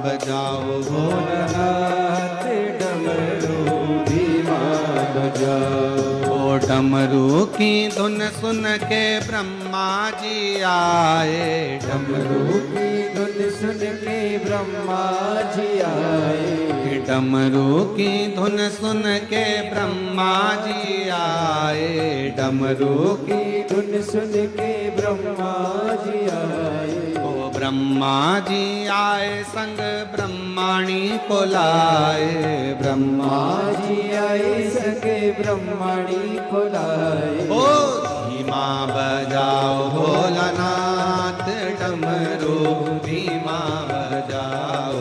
बजाओ भोलानाथ डमरू, धीमा बजाओ। ओ डमरू की धुन सुन के ब्रह्मा जी आए, डमरू की धुन सुन के ब्रह्मा जी आए, डमरू की धुन सुन के ब्रह्मा जी आए, डमरू की धुन सुन के ब्रह्मा जी आए। ओ ब्रह्मा जी आए संग ब्रह्माणी को लाए, ब्रह्मा जी आए संग ब्रह्माणी को लाए। ओ धीमा बजाओ भोलानाथ डमरू, धीमा बजाओ,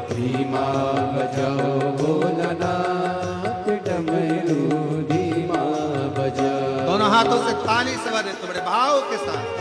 धीमा बजाओ भोलानाथ डमरू, धीमा बजाओ। दोनों हाथों से ताली से बजे तो बड़े भाव के साथ।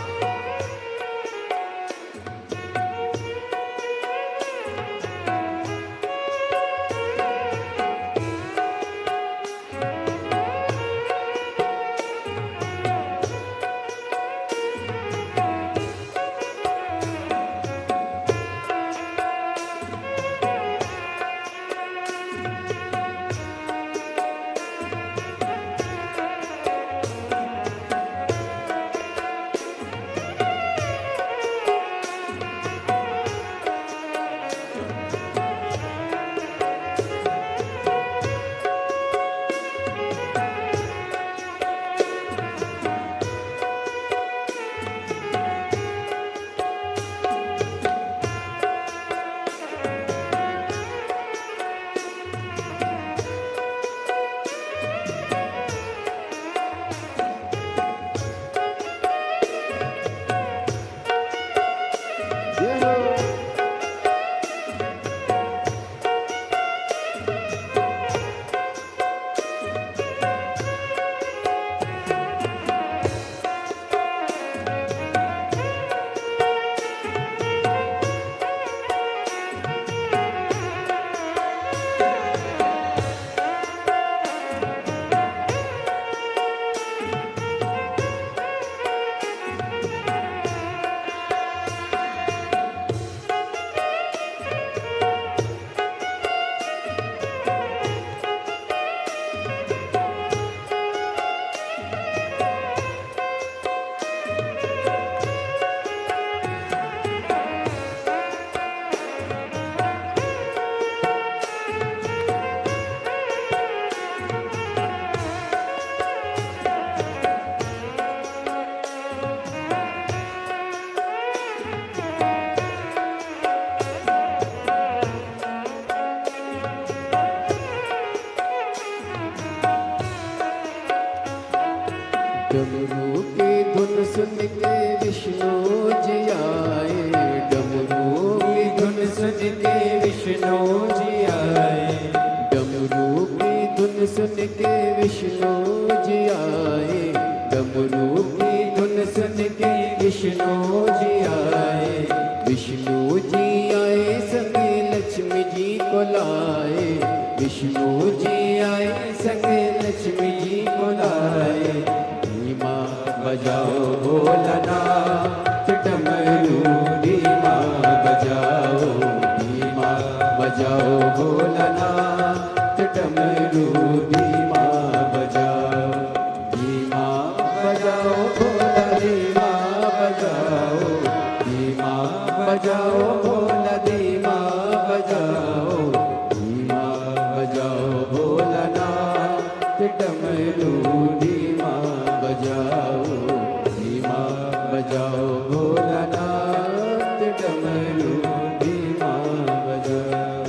डमरू की धुन सुन के विष्णु जी आए, डमरू की धुन सुन के विष्णु जी आए, डमरू की धुन सुन के विष्णु जी आए, डमरू की धुन सुन के विष्णु जी आए, विष्णु जी आए संगे लक्ष्मी जी को लाए, विष्णु जी आए संगे लक्ष्मी जी को लाए, धीमा बजाओ भोलानाथ डमरू, धीमा बजाओ, धीमा बजाओ भोलानाथ डमरू, धीमा बजाओ, धीमा बजाओ भोला, धीमा बजाओ, धीमा बजाओ भोला, धीमा बजाओ, धीमा बजाओ भोलानाथ डमरू, धीमा बजाओ, धीमा बजाओ भोलानाथ डमरू, धीमा बजाओ।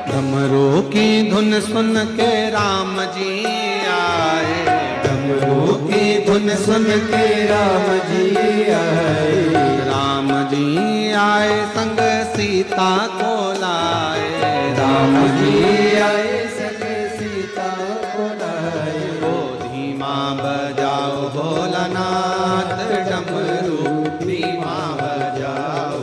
डमरू की धुन सुन के राम जी आए, डमरू की धुन सुन के राम जी आए, राम जी आए संग सीता को लाए, राम जी आए संग सीता को लाए, ओ धीमा बजाओ भोलानाथ डमरू, धीमा बजाओ,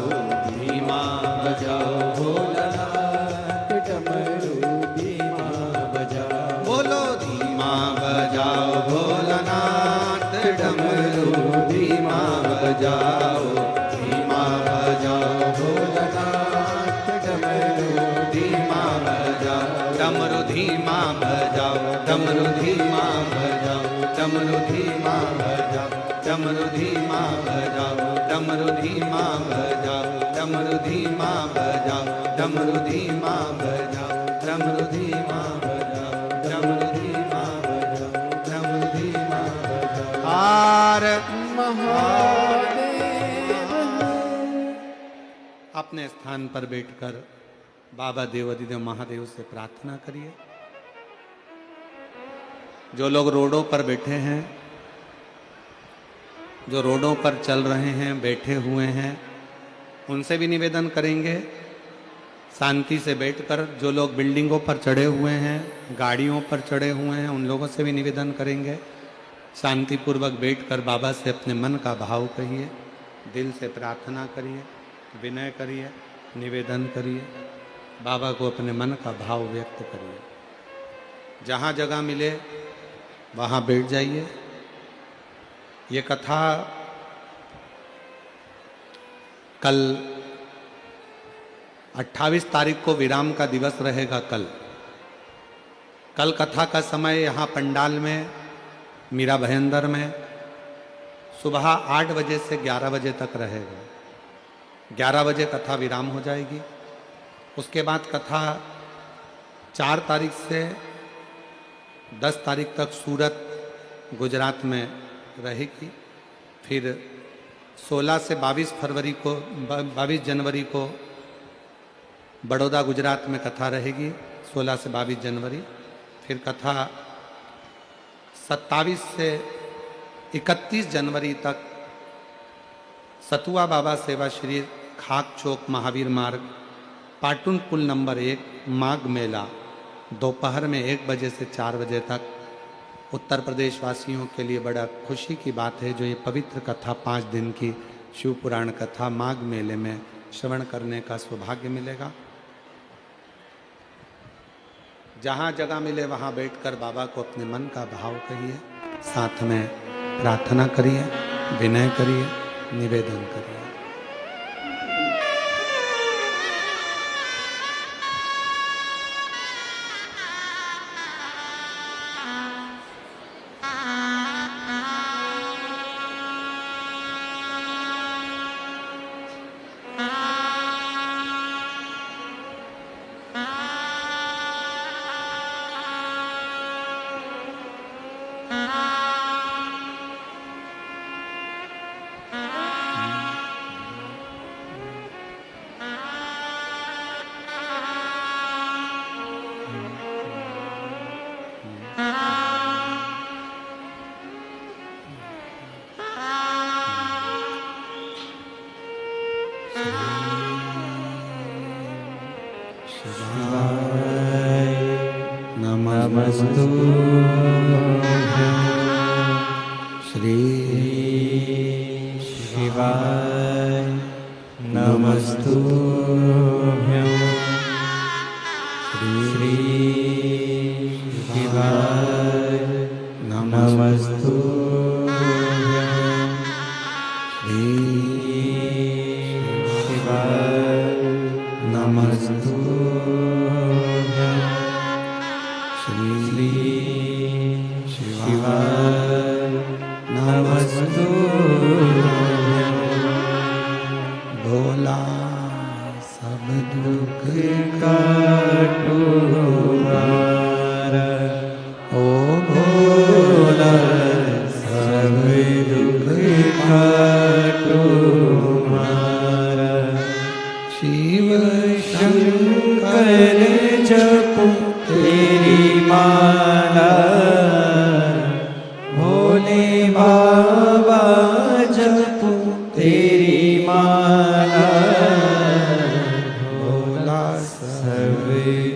धीमा बजाओ भोलानाथ डमरू, धीमा बजाओ, बोलो धीमा बजाओ भोलानाथ डमरू, धीमा बजाओ, धीमा बजाओ भोलानाथ डमरू, धीमा बजाओ, डमरू धीमा बजाओ, डमरू धीमा बजाओ, डमरू धीमा बजाओ, डमरू धीमा बजाओ, डमरू धीमा बजाओ, डमरू धीमा बजाओ, डमरू धीमा बजाओ, डमरू धीमा बजाओ, डमरू धीमा बजाओ, डमरू धीमा बजाओ। हार महादेव। अपने स्थान पर बैठकर बाबा देवाधिदेव महादेव से प्रार्थना करिए। जो लोग रोडों पर बैठे हैं, जो रोडों पर चल रहे हैं, बैठे हुए हैं, उनसे भी निवेदन करेंगे शांति से बैठकर। जो लोग बिल्डिंगों पर चढ़े हुए हैं, गाड़ियों पर चढ़े हुए हैं, उन लोगों से भी निवेदन करेंगे शांतिपूर्वक बैठकर बाबा से अपने मन का भाव कहिए। दिल से प्रार्थना करिए, विनय करिए, निवेदन करिए, बाबा को अपने मन का भाव व्यक्त करिए। जहाँ जगह मिले वहाँ बैठ जाइए। ये कथा कल 28 तारीख को विराम का दिवस रहेगा। कल कथा का समय यहाँ पंडाल में मीरा भयंदर में सुबह 8 बजे से 11 बजे तक रहेगा। 11 बजे कथा विराम हो जाएगी। उसके बाद कथा 4 तारीख से 10 तारीख तक सूरत गुजरात में रहेगी। फिर 16 से 22 जनवरी को बड़ौदा गुजरात में कथा रहेगी। 16 से 22 जनवरी। फिर कथा 27 से 31 जनवरी तक सतुआ बाबा सेवाश्री खाक चौक महावीर मार्ग पाटुन पुल नंबर 1 माघ मेला दोपहर में 1 बजे से 4 बजे तक। उत्तर प्रदेश वासियों के लिए बड़ा खुशी की बात है जो ये पवित्र कथा 5 दिन की शिव पुराण कथा माघ मेले में श्रवण करने का सौभाग्य मिलेगा। जहाँ जगह मिले वहाँ बैठकर बाबा को अपने मन का भाव कहिए, साथ में प्रार्थना करिए, विनय करिए, निवेदन करिए। नमस्तु श्री शिवाय नमस्तु श्री शिवाय नमस्तु श्री शिवाय नमस्तु श्री शिवाय नमस्तु भोला सब दुख काटो हमारा ओ भोला सब दुख काटो हमारा शिव शंकर जपो तेरी माला भोले बाबा जपो तेरी माला भोला सब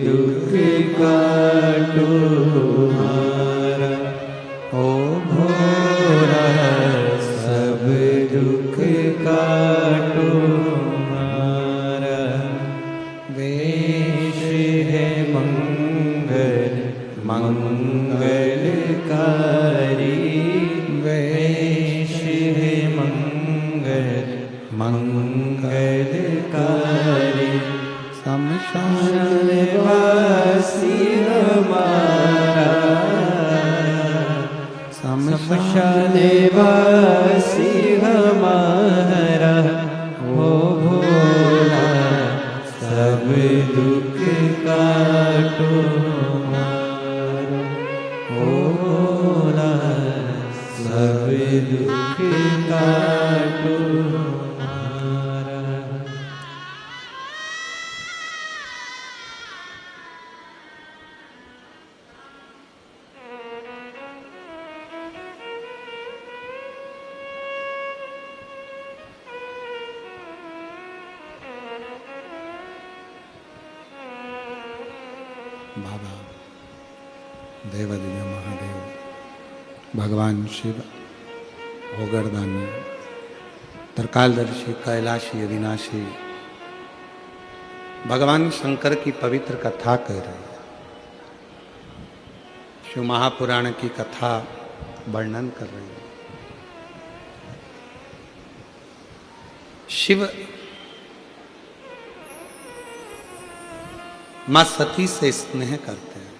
दुख काटो हमारा ओ भोला सब दुख काटो हमारा वेश है मंगल मंगलकारी वेश है मंगल मंगलकारी शमशान वासी हमारा शमशान वासी हमारा ओ भोला सब दुख काटो हमारा ओ भोला सब दुख काटो हमारा। बाबा देवादिदेव महादेव भगवान शिव होगरदानी त्रिकालदर्शी कैलाशी अविनाशी भगवान शंकर की पवित्र कथा कह रहे हैं, शिव महापुराण की कथा वर्णन कर रही है। शिव मां सती से स्नेह करते हैं,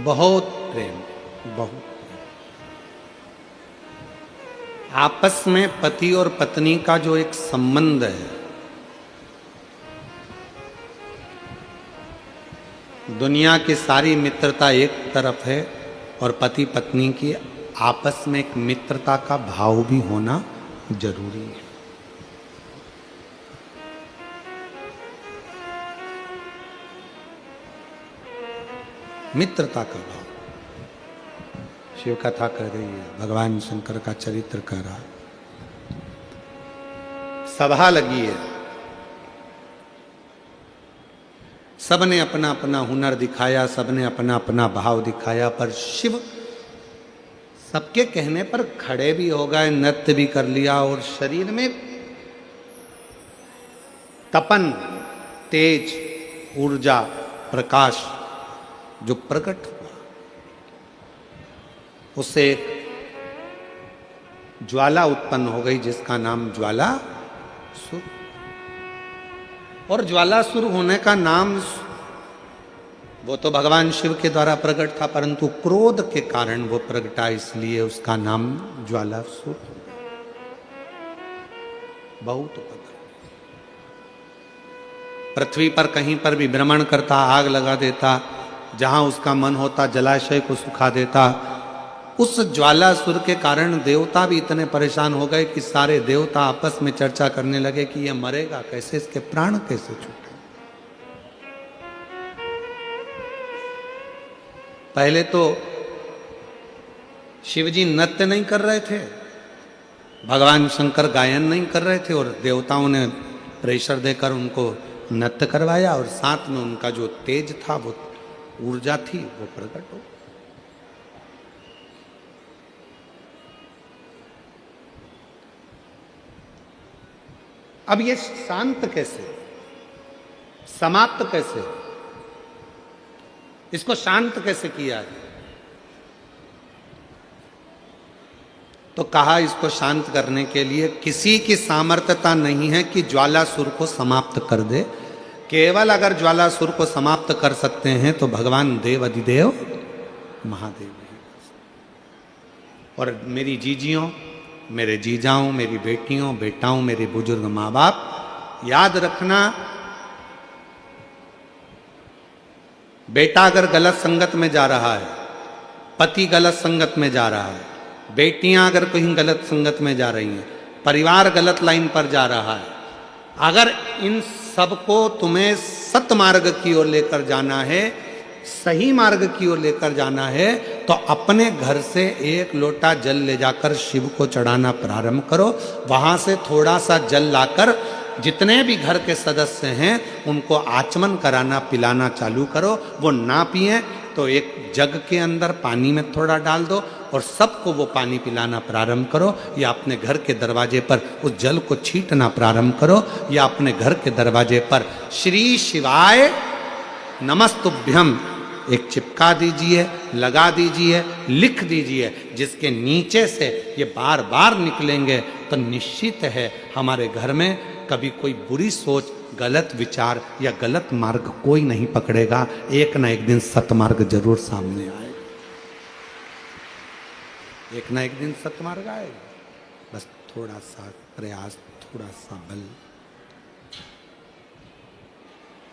बहुत प्रेम, बहुत प्रेम। आपस में पति और पत्नी का जो एक संबंध है, दुनिया की सारी मित्रता एक तरफ है और पति पत्नी की आपस में एक मित्रता का भाव भी होना जरूरी है। मित्रता का भाव शिव कथा कर रही है, भगवान शंकर का चरित्र कर रहा। सभा लगी है, सबने अपना अपना हुनर दिखाया, सबने अपना अपना भाव दिखाया, पर शिव सबके कहने पर खड़े भी हो गए, नृत्य भी कर लिया और शरीर में तपन, तेज, ऊर्जा, प्रकाश जो प्रकट हुआ, उससे एक ज्वाला उत्पन्न हो गई जिसका नाम ज्वालासुर। और ज्वालासुर होने का नाम वो तो भगवान शिव के द्वारा प्रकट था, परंतु क्रोध के कारण वो प्रगटा, इसलिए उसका नाम ज्वालासुर। बहुत उपद्रव, पृथ्वी पर कहीं पर भी भ्रमण करता, आग लगा देता, जहां उसका मन होता जलाशय को सुखा देता। उस ज्वालासुर के कारण देवता भी इतने परेशान हो गए कि सारे देवता आपस में चर्चा करने लगे कि यह मरेगा कैसे, इसके प्राण कैसे छूटे। पहले तो शिवजी नृत्य नहीं कर रहे थे, भगवान शंकर गायन नहीं कर रहे थे, और देवताओं ने प्रेशर देकर उनको नृत्य करवाया और साथ में उनका जो तेज था, वो ऊर्जा थी, वो प्रकट हो। अब ये शांत कैसे, समाप्त कैसे, इसको शांत कैसे किया है? तो कहा इसको शांत करने के लिए किसी की सामर्थ्यता नहीं है कि ज्वालासुर को समाप्त कर दे। केवल अगर ज्वालासुर को समाप्त कर सकते हैं तो भगवान देव अधिदेव महादेव हैं। और मेरी जीजियों, मेरे जीजाओं, मेरी बेटियों, बेटाओं, मेरे बुजुर्ग माँ बाप, याद रखना, बेटा अगर गलत संगत में जा रहा है, पति गलत संगत में जा रहा है, बेटियां अगर कहीं गलत संगत में जा रही हैं, परिवार गलत लाइन पर जा रहा है, अगर इन सबको तुम्हें सत मार्ग की ओर लेकर जाना है, सही मार्ग की ओर लेकर जाना है, तो अपने घर से एक लोटा जल ले जाकर शिव को चढ़ाना प्रारंभ करो। वहां से थोड़ा सा जल लाकर जितने भी घर के सदस्य हैं उनको आचमन कराना, पिलाना चालू करो। वो ना पिए तो एक जग के अंदर पानी में थोड़ा डाल दो और सबको वो पानी पिलाना प्रारंभ करो, या अपने घर के दरवाजे पर उस जल को छींटना प्रारंभ करो, या अपने घर के दरवाजे पर श्री शिवाय नमस्तुभ्यम एक चिपका दीजिए, लगा दीजिए, लिख दीजिए, जिसके नीचे से ये बार बार निकलेंगे तो निश्चित है हमारे घर में कभी कोई बुरी सोच, गलत विचार या गलत मार्ग कोई नहीं पकड़ेगा। एक ना एक दिन सतमार्ग जरूर सामने आएगा, एक ना एक दिन सतमार्ग आएगा। बस थोड़ा सा प्रयास, थोड़ा सा बल।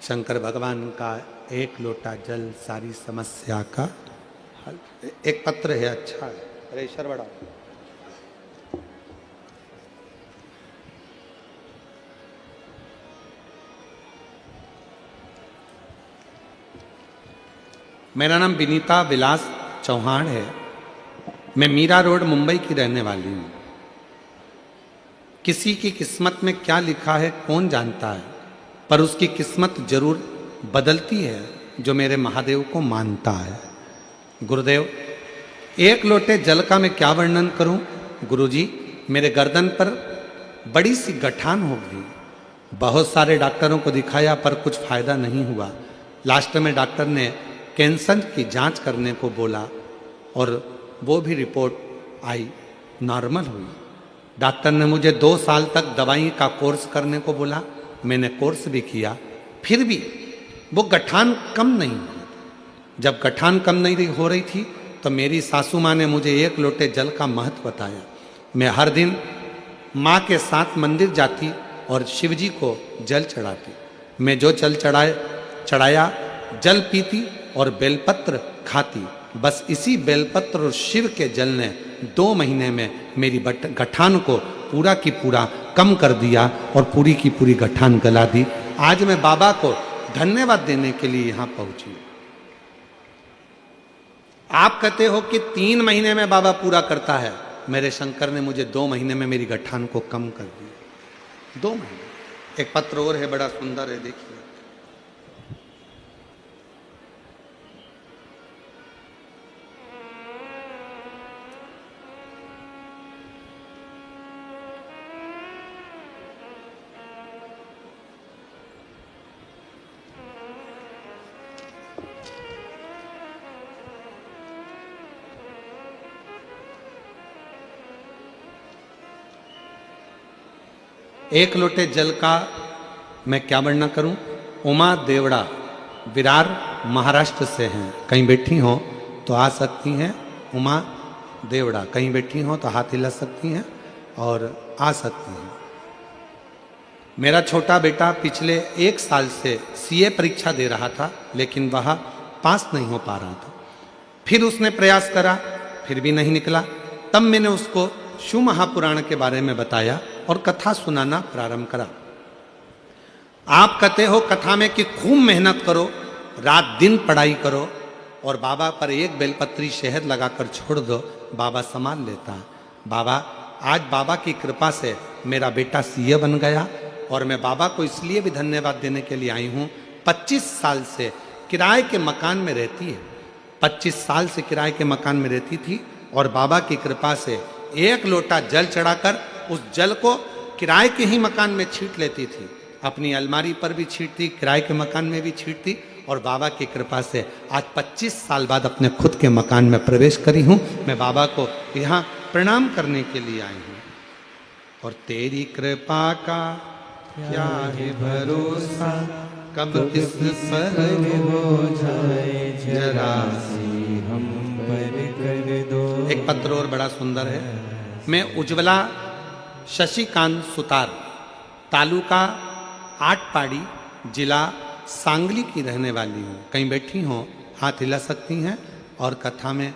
शंकर भगवान का एक लोटा जल सारी समस्या का हल। एक पत्र है, अच्छा है, प्रेशर बढ़ाओ। मेरा नाम विनीता विलास चौहान है। मैं मीरा रोड मुंबई की रहने वाली हूँ। किसी की किस्मत में क्या लिखा है कौन जानता है, पर उसकी किस्मत जरूर बदलती है जो मेरे महादेव को मानता है। गुरुदेव, एक लोटे जल का मैं क्या वर्णन करूं गुरुजी। मेरे गर्दन पर बड़ी सी गठान हो गई। बहुत सारे डॉक्टरों को दिखाया पर कुछ फायदा नहीं हुआ। लास्ट में डॉक्टर ने कैंसर की जांच करने को बोला और वो भी रिपोर्ट आई, नॉर्मल हुई। डॉक्टर ने मुझे 2 साल तक दवाई का कोर्स करने को बोला। मैंने कोर्स भी किया, फिर भी वो गठान कम नहीं हुई। जब गठान कम नहीं हो रही थी तो मेरी सासू माँ ने मुझे एक लोटे जल का महत्व बताया। मैं हर दिन माँ के साथ मंदिर जाती और शिव जी को जल चढ़ाती। मैं जो जल चढ़ाया जल पीती और बेलपत्र खाती। बस इसी बेलपत्र और शिव के जल ने 2 महीने में मेरी गठान को पूरा की पूरा कम कर दिया और पूरी की पूरी गठान गला दी। आज मैं बाबा को धन्यवाद देने के लिए यहां पहुंची। आप कहते हो कि 3 महीने में बाबा पूरा करता है, मेरे शंकर ने मुझे 2 महीने में मेरी गठान को कम कर दिया। 2 महीने। एक पत्र और है, बड़ा सुंदर है, देखिए। एक लोटे जल का मैं क्या वर्णन करूं। उमा देवड़ा विरार महाराष्ट्र से हैं, कहीं बैठी हो तो आ सकती हैं। उमा देवड़ा कहीं बैठी हो तो हाथ हिला सकती हैं और आ सकती हैं। मेरा छोटा बेटा पिछले 1 साल से सीए परीक्षा दे रहा था, लेकिन वह पास नहीं हो पा रहा था। फिर उसने प्रयास करा, फिर भी नहीं निकला। तब मैंने उसको शिव महापुराण के बारे में बताया और कथा सुनाना प्रारंभ करा। आप कहते हो कथा में कि खूब मेहनत करो, रात दिन पढ़ाई करो और बाबा पर एक बेलपत्री शहद लगाकर छोड़ दो, बाबा संभाल लेता है। बाबा, आज बाबा की कृपा से मेरा बेटा सीए बन गया और मैं बाबा को इसलिए भी धन्यवाद देने के लिए आई हूँ। 25 साल से किराए के मकान में रहती है, 25 साल से किराए के मकान में रहती थी और बाबा की कृपा से 1 लोटा जल चढ़ाकर उस जल को किराए के ही मकान में छींट लेती थी। अपनी अलमारी पर भी छींटती, किराए के मकान में भी छींटती और बाबा की कृपा से आज 25 साल बाद अपने खुद के मकान में प्रवेश करी हूँ। मैं बाबा को यहाँ प्रणाम करने के लिए आई हूँ। और तेरी कृपा का क्या है भरोसा, कब किस पर हो जाए जरा सी हम पर कर दो। एक पत्र और बड़ा सुंदर है। मैं उज्ज्वला शशिकांत सुतार, तालुका आटपाड़ी, जिला सांगली की रहने वाली हूँ। कहीं बैठी हो हाथ हिला सकती हैं और कथा में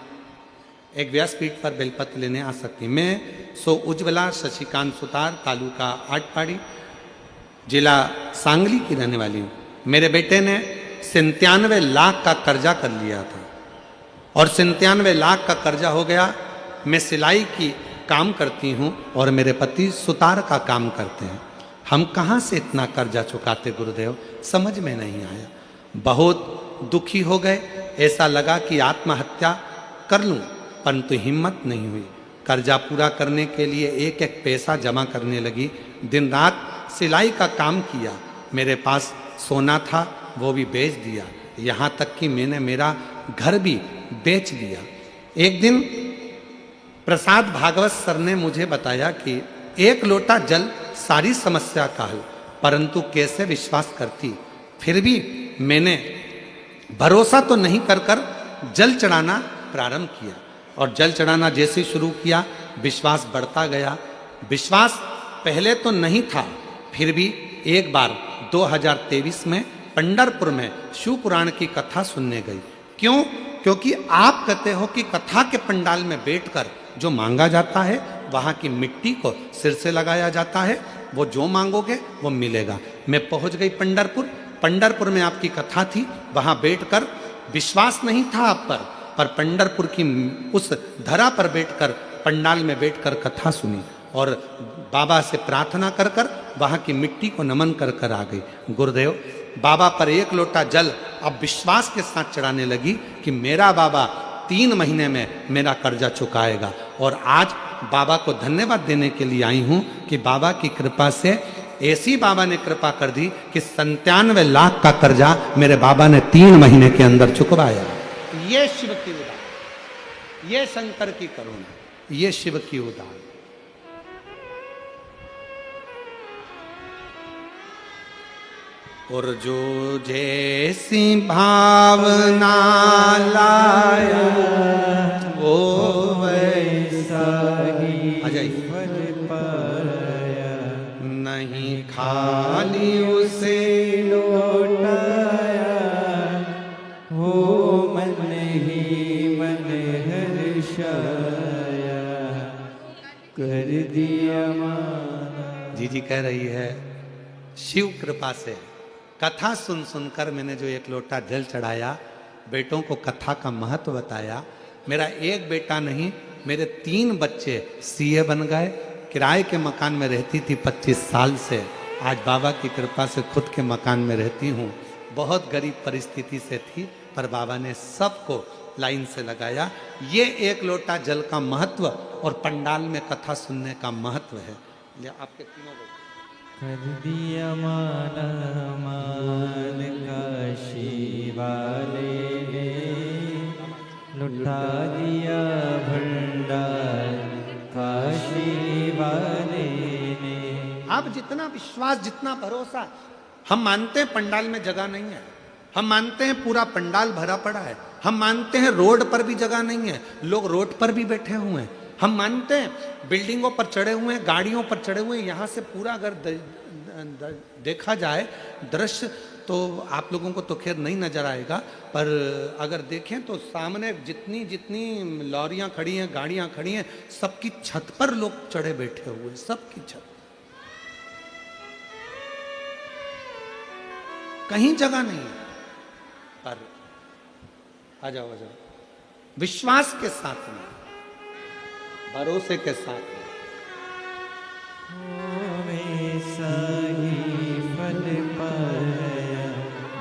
एक व्यासपीठ पर बेलपत्र लेने आ सकती हैं। मैं उज्ज्वला शशिकांत सुतार, तालुका आटपाड़ी, जिला सांगली की रहने वाली हूँ। मेरे बेटे ने 97 लाख का कर्जा कर लिया था और 97 लाख का कर्जा हो गया। मैं सिलाई की काम करती हूँ और मेरे पति सुतार का काम करते हैं। हम कहाँ से इतना कर्जा चुकाते गुरुदेव, समझ में नहीं आया। बहुत दुखी हो गए, ऐसा लगा कि आत्महत्या कर लूं, परंतु हिम्मत नहीं हुई। कर्जा पूरा करने के लिए एक एक पैसा जमा करने लगी। दिन रात सिलाई का काम किया। मेरे पास सोना था वो भी बेच दिया, यहाँ तक कि मैंने मेरा घर भी बेच दिया। एक दिन प्रसाद भागवत सर ने मुझे बताया कि 1 लोटा जल सारी समस्या का हल, परंतु कैसे विश्वास करती। फिर भी मैंने भरोसा तो नहीं कर कर जल चढ़ाना प्रारंभ किया और जल चढ़ाना जैसे शुरू किया विश्वास बढ़ता गया। विश्वास पहले तो नहीं था, फिर भी एक बार 2023 में पंढरपुर में शिव पुराण की कथा सुनने गई। क्यों? क्योंकि आप कहते हो कि कथा के पंडाल में बैठकर जो मांगा जाता है वहाँ की मिट्टी को सिर से लगाया जाता है, वो जो मांगोगे वो मिलेगा। मैं पहुँच गई पंढरपुर। पंढरपुर में आपकी कथा थी, वहाँ बैठकर विश्वास नहीं था आप पर पंढरपुर की उस धरा पर बैठकर पंडाल में बैठकर कथा सुनी और बाबा से प्रार्थना कर कर वहाँ की मिट्टी को नमन कर कर आ गई। गुरुदेव, बाबा पर 1 लोटा जल अब विश्वास के साथ चढ़ाने लगी कि मेरा बाबा 3 महीने में मेरा कर्जा चुकाएगा। और आज बाबा को धन्यवाद देने के लिए आई हूं कि बाबा की कृपा से ऐसी बाबा ने कृपा कर दी कि 97 लाख का कर्जा मेरे बाबा ने 3 महीने के अंदर चुकवाया। ये शिव की उदाहरण, ये शंकर की करुणा, ये शिव की उदाहरण। और जो जैसी भावना लाया वो वैसा ही अजय फल पाया, नहीं खाली उसे लौटाया वो मन ही मन हर्षाया, कर दिया माना। जी कह रही है शिव कृपा से कथा सुन सुनकर मैंने जो 1 लोटा जल चढ़ाया, बेटों को कथा का महत्व बताया। मेरा एक बेटा नहीं, मेरे 3 बच्चे सीए बन गए। किराए के मकान में रहती थी 25 साल से, आज बाबा की कृपा से खुद के मकान में रहती हूँ। बहुत गरीब परिस्थिति से थी, पर बाबा ने सबको लाइन से लगाया। ये 1 लोटा जल का महत्व और पंडाल में कथा सुनने का महत्व है। आपके तीनों बच्चे कर दिया माना मान काशी वाले ने, लुटा दिया भंडार काशी वाले ने। आप जितना विश्वास, जितना भरोसा, हम मानते हैं पंडाल में जगह नहीं है, हम मानते हैं पूरा पंडाल भरा पड़ा है, हम मानते हैं रोड पर भी जगह नहीं है, लोग रोड पर भी बैठे हुए हैं, हम मानते हैं बिल्डिंगों पर चढ़े हुए हैं, गाड़ियों पर चढ़े हुए हैं। यहाँ से पूरा अगर देखा जाए दृश्य तो आप लोगों को तो खैर नहीं नजर आएगा, पर अगर देखें तो सामने जितनी जितनी लॉरियां खड़ी हैं, गाड़ियां खड़ी हैं, सबकी छत पर लोग चढ़े बैठे हुए, सबकी छत, कहीं जगह नहीं है। पर आ जाओ विश्वास के साथ में, भरोसे के साथ में। वैसा ही फल पाया।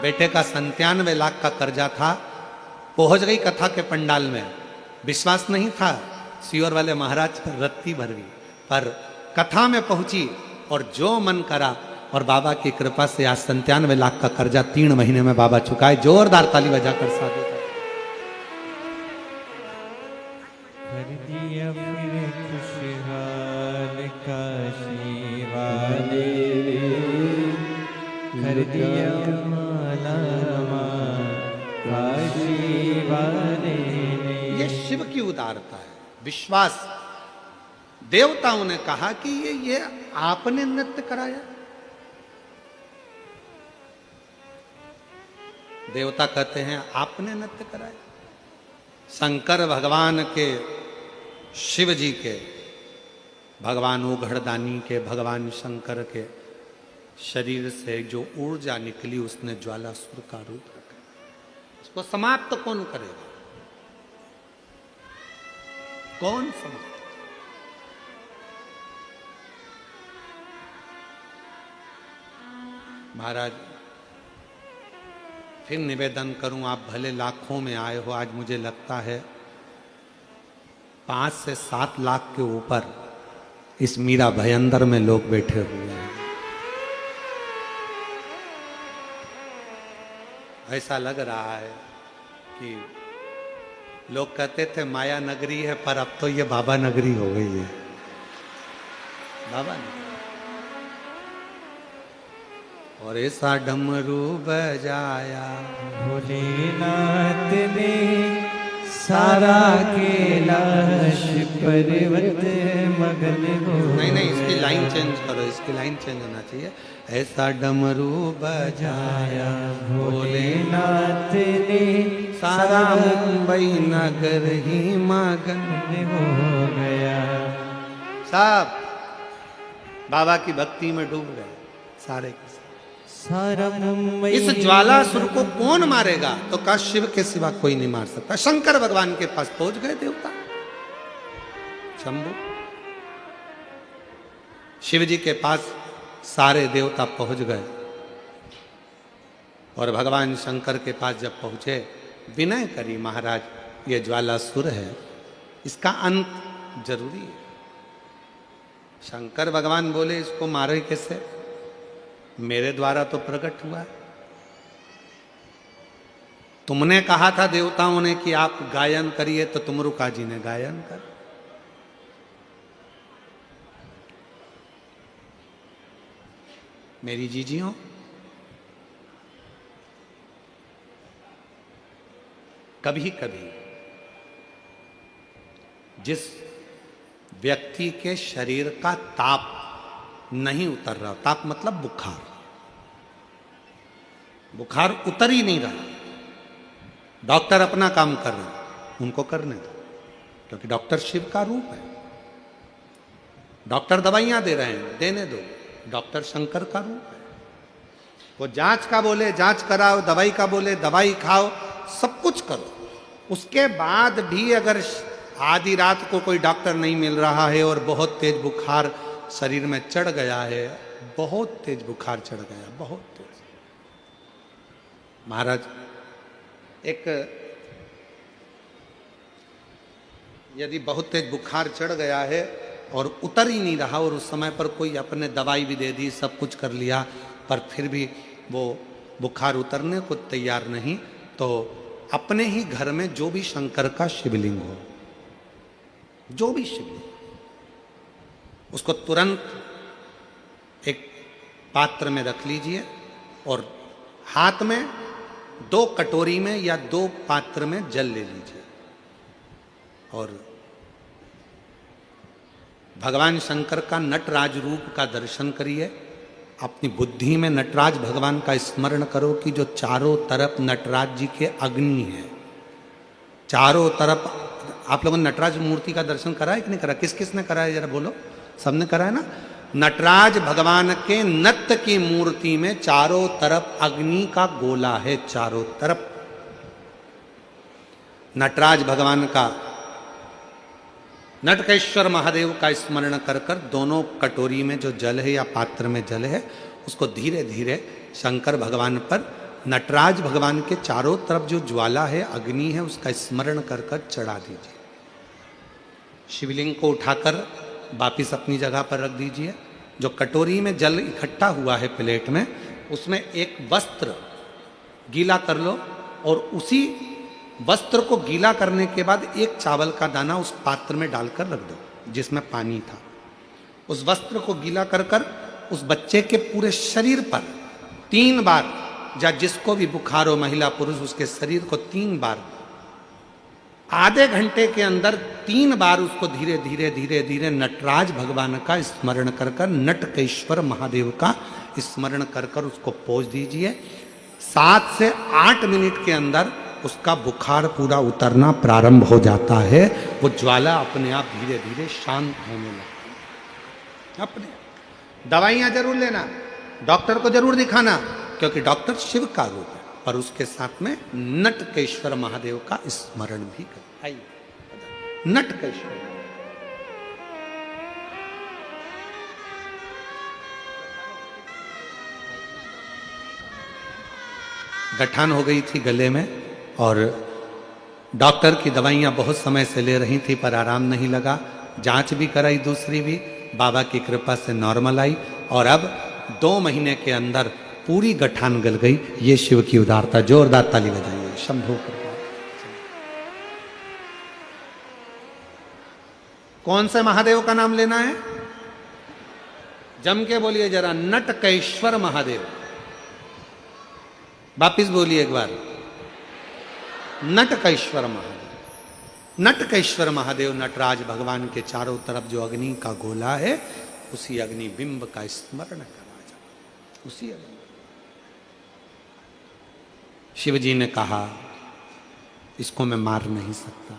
बेटे का 97 लाख का कर्जा था, पहुंच गई कथा के पंडाल में, विश्वास नहीं था, सियोर वाले महाराज रत्ती भर गई, पर कथा में पहुंची और जो मन करा, और बाबा की कृपा से आज 97 लाख का कर्जा 3 महीने में बाबा चुकाए। जोरदार ताली बजाकर साधु। कर दिया फिर खुशहाल काशी वाले, कर दिया माला मान काशी वाले ने। ये शिव की उदारता है, विश्वास। देवताओं ने कहा कि ये आपने नृत्य कराया। देवता कहते हैं आपने नृत्य कराया। शंकर भगवान के, शिव जी के, भगवान उघड़दानी के, भगवान शंकर के शरीर से जो ऊर्जा निकली उसने ज्वालासुर का रूप रखा। इसको समाप्त कौन करेगा? कौन समाप्त? महाराज फिर निवेदन करूं, आप भले लाखों में आए हो, आज मुझे लगता है 5 से 7 लाख के ऊपर इस मीरा भयंदर में लोग बैठे हुए हैं। ऐसा लग रहा है कि लोग कहते थे माया नगरी है, पर अब तो ये बाबा नगरी हो गई है। बाबा नगरी। और ऐसा डमरू बजाया भोलेनाथ ने सारा कैलाश पर्वत मगन हो। नहीं, इसकी लाइन चेंज करो, इसकी लाइन चेंज होना चाहिए। ऐसा डमरू बजाया भोलेनाथ ने सारा मुंबई नगर ही मगन हो गया। सब बाबा की भक्ति में डूब गए सारे के सारा मुंबई। इस ज्वालासुर को कौन मारेगा? तो कहा शिव के सिवा कोई नहीं मार सकता। शंकर भगवान के पास पहुंच गए देवता, शंभु शिव जी के पास सारे देवता पहुंच गए। और भगवान शंकर के पास जब पहुंचे, विनय करी महाराज ये ज्वालासुर है, इसका अंत जरूरी है। शंकर भगवान बोले इसको मारे कैसे? मेरे द्वारा तो प्रकट हुआ है। तुमने कहा था देवताओं ने कि आप गायन करिए, तो तुमरुका जी ने गायन कर। मेरी जीजियों, कभी कभी जिस व्यक्ति के शरीर का ताप नहीं उतर रहा, ताप मतलब बुखार, बुखार उतर ही नहीं रहा, डॉक्टर अपना काम कर रहे हैं, उनको करने दो, क्योंकि डॉक्टर शिव का रूप है। डॉक्टर दवाइयां दे रहे हैं, देने दो, डॉक्टर शंकर का रूप है। वो जांच का बोले जांच कराओ, दवाई का बोले दवाई खाओ, सब कुछ करो। उसके बाद भी अगर आधी रात को कोई डॉक्टर नहीं मिल रहा है और बहुत तेज बुखार शरीर में चढ़ गया है, बहुत तेज बुखार चढ़ गया, बहुत तेज। महाराज, एक यदि बहुत तेज बुखार चढ़ गया है और उतर ही नहीं रहा, और उस समय पर कोई अपने दवाई भी दे दी, सब कुछ कर लिया, पर फिर भी वो बुखार उतरने को तैयार नहीं, तो अपने ही घर में जो भी शंकर का शिवलिंग हो, जो भी शिवलिंग, उसको तुरंत एक पात्र में रख लीजिए और हाथ में 2 कटोरी में या 2 पात्र में जल ले लीजिए और भगवान शंकर का नटराज रूप का दर्शन करिए। अपनी बुद्धि में नटराज भगवान का स्मरण करो कि जो चारों तरफ नटराज जी के अग्नि है, चारों तरफ। आप लोगों ने नटराज मूर्ति का दर्शन करा है कि नहीं करा? किस किस ने करा है जरा बोलो? सबने करा है ना? नटराज भगवान के नत्य की मूर्ति में चारों तरफ अग्नि का गोला है, चारों तरफ। नटराज भगवान का, नटकेश्वर महादेव का स्मरण कर कर दोनों कटोरी में जो जल है या पात्र में जल है, उसको धीरे धीरे शंकर भगवान पर, नटराज भगवान के चारों तरफ जो ज्वाला है, अग्नि है, उसका स्मरण कर कर चढ़ा दीजिए। शिवलिंग को उठाकर वापिस अपनी जगह पर रख दीजिए। जो कटोरी में जल इकट्ठा हुआ है प्लेट में, उसमें एक वस्त्र गीला कर लो और उसी वस्त्र को गीला करने के बाद एक चावल का दाना उस पात्र में डालकर रख दो जिसमें पानी था। उस वस्त्र को गीला कर कर उस बच्चे के पूरे शरीर पर 3 बार, या जिसको भी बुखार हो, महिला पुरुष, उसके शरीर को 3 बार, आधे घंटे के अंदर 3 बार उसको धीरे धीरे धीरे धीरे नटराज भगवान का स्मरण कर कर, नटकेश्वर महादेव का स्मरण कर कर उसको पोंछ दीजिए। 7 से 8 मिनट के अंदर उसका बुखार पूरा उतरना प्रारंभ हो जाता है। वो ज्वाला अपने आप धीरे धीरे शांत होने लगती है। अपने दवाइयां जरूर लेना, डॉक्टर को जरूर दिखाना, क्योंकि डॉक्टर शिव का रूप है, पर उसके साथ में नटकेश्वर महादेव का स्मरण भी कर। आइए, नटकेश्वर गठान हो गई थी गले में और डॉक्टर की दवाइयां बहुत समय से ले रही थी, पर आराम नहीं लगा। जांच भी कराई, दूसरी भी, बाबा की कृपा से नॉर्मल आई और अब 2 महीने के अंदर पूरी गठान गल गई। ये शिव की उदारता। जोरदार ताली बजाइए। शंभो कृपा। कौन से महादेव का नाम लेना है? जम के बोलिए जरा, नटकेश्वर महादेव। वापिस बोलिए एक बार, नटकेश्वर महादेव। नटकेश्वर महादेव नटराज भगवान के चारों तरफ जो अग्नि का गोला है, उसी अग्नि बिंब का स्मरण करा जाए, उसी अग्नि। शिव जी ने कहा, इसको मैं मार नहीं सकता,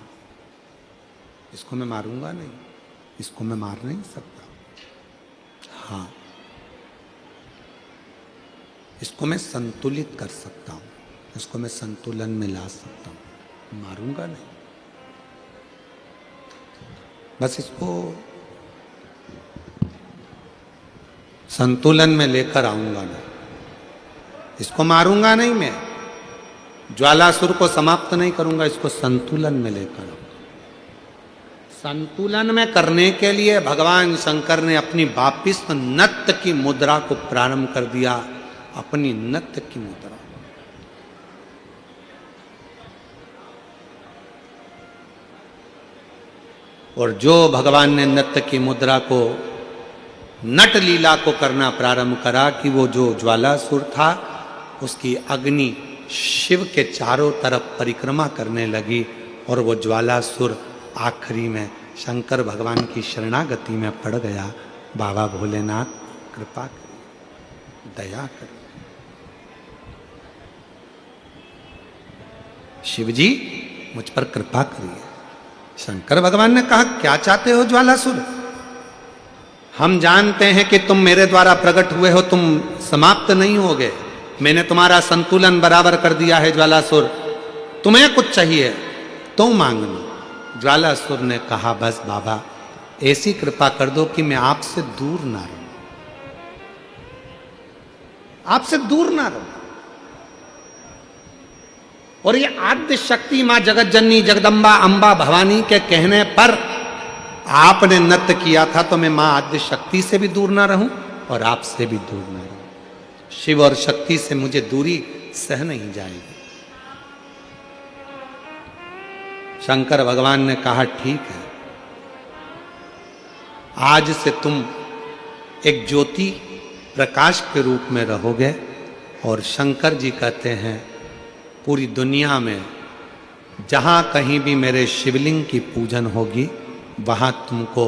इसको मैं मारूंगा नहीं, इसको मैं मार नहीं सकता। हाँ, इसको मैं संतुलित कर सकता हूं, इसको मैं संतुलन में ला सकता हूं, मारूंगा नहीं। बस इसको संतुलन में लेकर आऊंगा नहीं, इसको मारूंगा नहीं मैं, ज्वालासुर को समाप्त नहीं करूंगा, इसको संतुलन में लेकर आऊंगा। संतुलन में करने के लिए भगवान शंकर ने अपनी वापिस नत्य की मुद्रा को प्रारंभ कर दिया, अपनी नत्य की मुद्रा। और जो भगवान ने नत्य की मुद्रा को, नट लीला को करना प्रारंभ करा कि वो जो ज्वालासुर था उसकी अग्नि शिव के चारों तरफ परिक्रमा करने लगी और वो ज्वालासुर आखिरी में शंकर भगवान की शरणागति में पड़ गया। बाबा भोलेनाथ कृपा करिए, दया करिए। शिव जी मुझ पर कृपा करिए। शंकर भगवान ने कहा, क्या चाहते हो ज्वालासुर? हम जानते हैं कि तुम मेरे द्वारा प्रकट हुए हो, तुम समाप्त नहीं होगे। मैंने तुम्हारा संतुलन बराबर कर दिया है ज्वालासुर, तुम्हें कुछ चाहिए तो मांग लो। ज्वालासुर ने कहा, बस बाबा ऐसी कृपा कर दो कि मैं आपसे दूर ना रहूं, आपसे दूर ना रहूं। और ये आद्य शक्ति मां जगत जननी जगदम्बा अंबा भवानी के कहने पर आपने नृत्य किया था, तो मैं मां आद्य शक्ति से भी दूर ना रहूं और आपसे भी दूर ना रहूं। शिव और शक्ति से मुझे दूरी सह नहीं जाएगी। शंकर भगवान ने कहा, ठीक है, आज से तुम एक ज्योति प्रकाश के रूप में रहोगे। और शंकर जी कहते हैं, पूरी दुनिया में जहां कहीं भी मेरे शिवलिंग की पूजन होगी वहां तुमको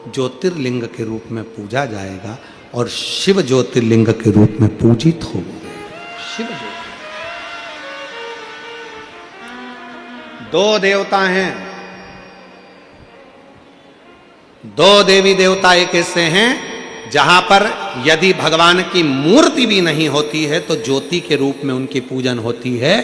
ज्योतिर्लिंग के रूप में पूजा जाएगा और शिव ज्योतिर्लिंग के रूप में पूजित होगे। शिव ज्योति, दो देवता हैं, दो देवी देवता एक ऐसे हैं जहां पर यदि भगवान की मूर्ति भी नहीं होती है तो ज्योति के रूप में उनकी पूजन होती है।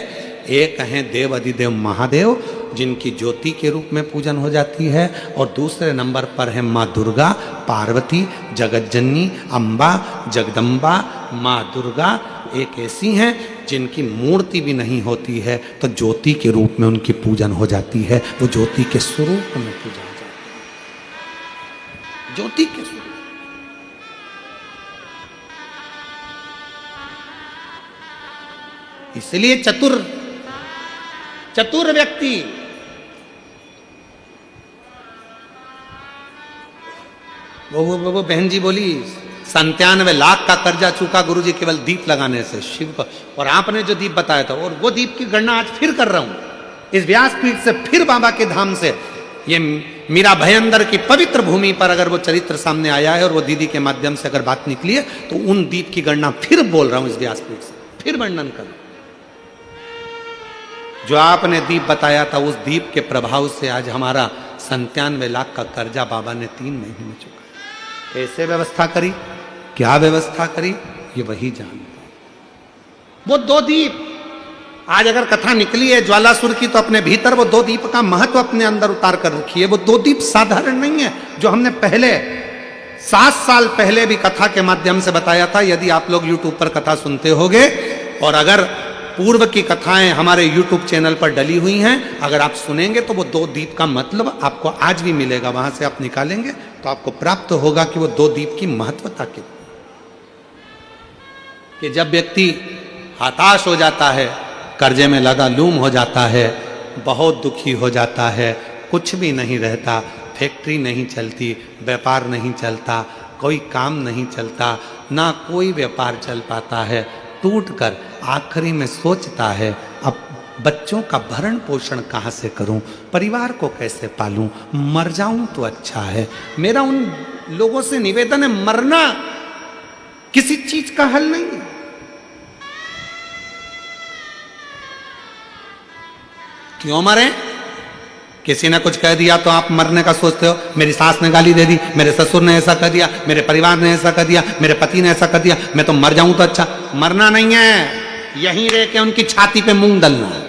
एक हैं देव अधिदेव महादेव जिनकी ज्योति के रूप में पूजन हो जाती है, और दूसरे नंबर पर है माँ दुर्गा, पार्वती, जगतजननी, अम्बा, जगदम्बा। माँ दुर्गा एक ऐसी हैं जिनकी मूर्ति भी नहीं होती है तो ज्योति के रूप में उनकी पूजन हो जाती है। वो ज्योति के स्वरूप में पूजा हो जाती है, ज्योति के स्वरूप। इसलिए चतुर व्यक्ति वो बहन जी बोली 97 लाख का कर्जा चूका गुरुजी केवल दीप लगाने से शिव को। और आपने जो दीप बताया था, और वो दीप की गणना आज फिर कर रहा हूं इस व्यासपीठ से, फिर बाबा के धाम से। ये मीरा भयंदर की पवित्र भूमि पर अगर वो चरित्र सामने आया है और वो दीदी के माध्यम से अगर बात निकली है तो उन दीप की गणना फिर बोल रहा हूं इस व्यासपीठ से, फिर वर्णन कर। जो आपने दीप बताया था उस दीप के प्रभाव से आज हमारा 97 लाख का कर्जा बाबा ने 3 महीने में चुका। कैसे व्यवस्था करी, क्या व्यवस्था करी, ये वही जानता। वो 2 दीप आज अगर कथा निकली है ज्वालासुर की तो अपने भीतर वो 2 दीप का महत्व अपने अंदर उतार कर रखी है। वो 2 दीप साधारण नहीं है जो हमने पहले 7 साल पहले भी कथा के माध्यम से बताया था। यदि आप लोग YouTube पर कथा सुनते होगे और अगर पूर्व की कथाएं हमारे YouTube चैनल पर डली हुई हैं, अगर आप सुनेंगे तो वो 2 दीप का मतलब आपको आज भी मिलेगा। वहां से आप निकालेंगे तो आपको प्राप्त होगा कि वो 2 दीप की महत्वता कितनी। कि जब व्यक्ति हताश हो जाता है, कर्जे में लगा लूम हो जाता है, बहुत दुखी हो जाता है, कुछ भी नहीं रहता, फैक्ट्री नहीं चलती, व्यापार नहीं चलता, कोई काम नहीं चलता, ना कोई व्यापार चल पाता है, टूटकर आखिरी में सोचता है अब बच्चों का भरण पोषण कहाँ से करूं, परिवार को कैसे पालूं, मर जाऊं तो अच्छा है। मेरा उन लोगों से निवेदन है, मरना किसी चीज का हल नहीं है। क्यों मरे? किसी ने कुछ कह दिया तो आप मरने का सोचते हो। मेरी सास ने गाली दे दी, मेरे ससुर ने ऐसा कर दिया, मेरे परिवार ने ऐसा कर दिया, मेरे पति ने ऐसा कर दिया, मैं तो मर जाऊं तो अच्छा। मरना नहीं है, यहीं रह के उनकी छाती पे मूंग डलना है।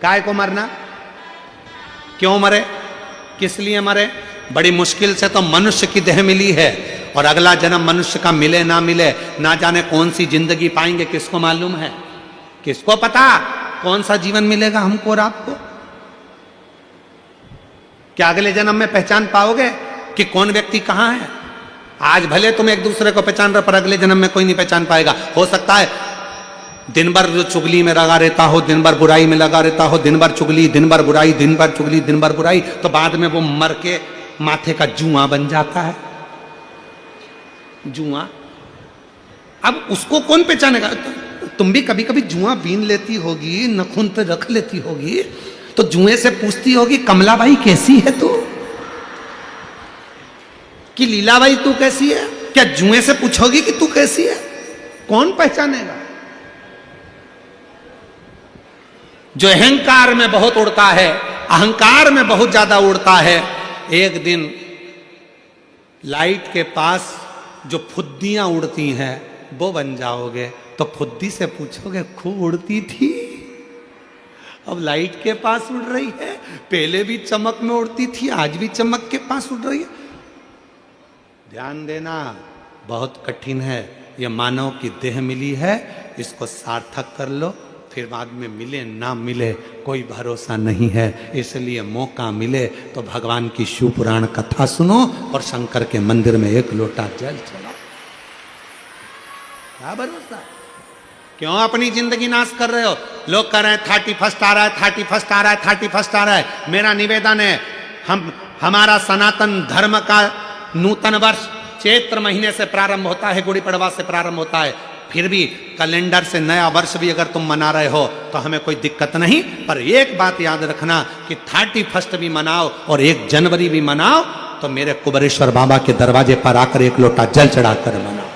काय को मरना? क्यों मरे, किस लिए मरे? बड़ी मुश्किल से तो मनुष्य की देह मिली है और अगला जन्म मनुष्य का मिले ना जाने कौन सी जिंदगी पाएंगे, किसको मालूम है, किसको पता। कौन सा जीवन मिलेगा हमको और आपको? क्या अगले जन्म में पहचान पाओगे कि कौन व्यक्ति कहां है? आज भले तुम एक दूसरे को पहचान रहे, पर अगले जन्म में कोई नहीं पहचान पाएगा। हो सकता है दिन भर जो चुगली में लगा रहता हो, दिन भर बुराई में लगा रहता हो, दिन भर चुगली, दिन भर बुराई, दिन भर चुगली, दिन भर बुराई, तो बाद में वो मर के माथे का जुआ बन जाता है। जुआ, अब उसको कौन पहचानेगा? तुम भी कभी कभी जुआ बीन लेती होगी, नखून पे रख लेती होगी, तो जुए से पूछती होगी कमलाबाई कैसी है तू, कि लीलाबाई तू कैसी है? क्या जुए से पूछोगी कि तू कैसी है? कौन पहचानेगा? जो अहंकार में बहुत उड़ता है, अहंकार में बहुत ज्यादा उड़ता है, एक दिन लाइट के पास जो फुद्दियां उड़ती हैं वो बन जाओगे। तो फुद्दी से पूछोगे खूब उड़ती थी, अब लाइट के पास उड़ रही है, पहले भी चमक में उड़ती थी, आज भी चमक के पास उड़ रही है। ध्यान देना, बहुत कठिन है। यह मानव की देह मिली है, इसको सार्थक कर लो, फिर बाद में मिले ना मिले कोई भरोसा नहीं है। इसलिए मौका मिले तो भगवान की शिव पुराण कथा सुनो और शंकर के मंदिर में एक लोटा जल चढ़ाओ। क्या भरोसा? क्यों अपनी जिंदगी नाश कर रहे हो? लोग कह रहे हैं 31 आ रहा है, 31 आ रहा है, 31 आ रहा है। मेरा निवेदन है, हमारा सनातन धर्म का नूतन वर्ष चैत्र महीने से प्रारंभ होता है, गुड़ी पड़वा से प्रारंभ होता है। फिर भी कैलेंडर से नया वर्ष भी अगर तुम मना रहे हो तो हमें कोई दिक्कत नहीं, पर एक बात याद रखना कि 31 भी मनाओ और 1 जनवरी भी मनाओ, तो मेरे कुबेरेश्वर बाबा के दरवाजे पर आकर एक लोटा जल चढ़ाकर मनाओ।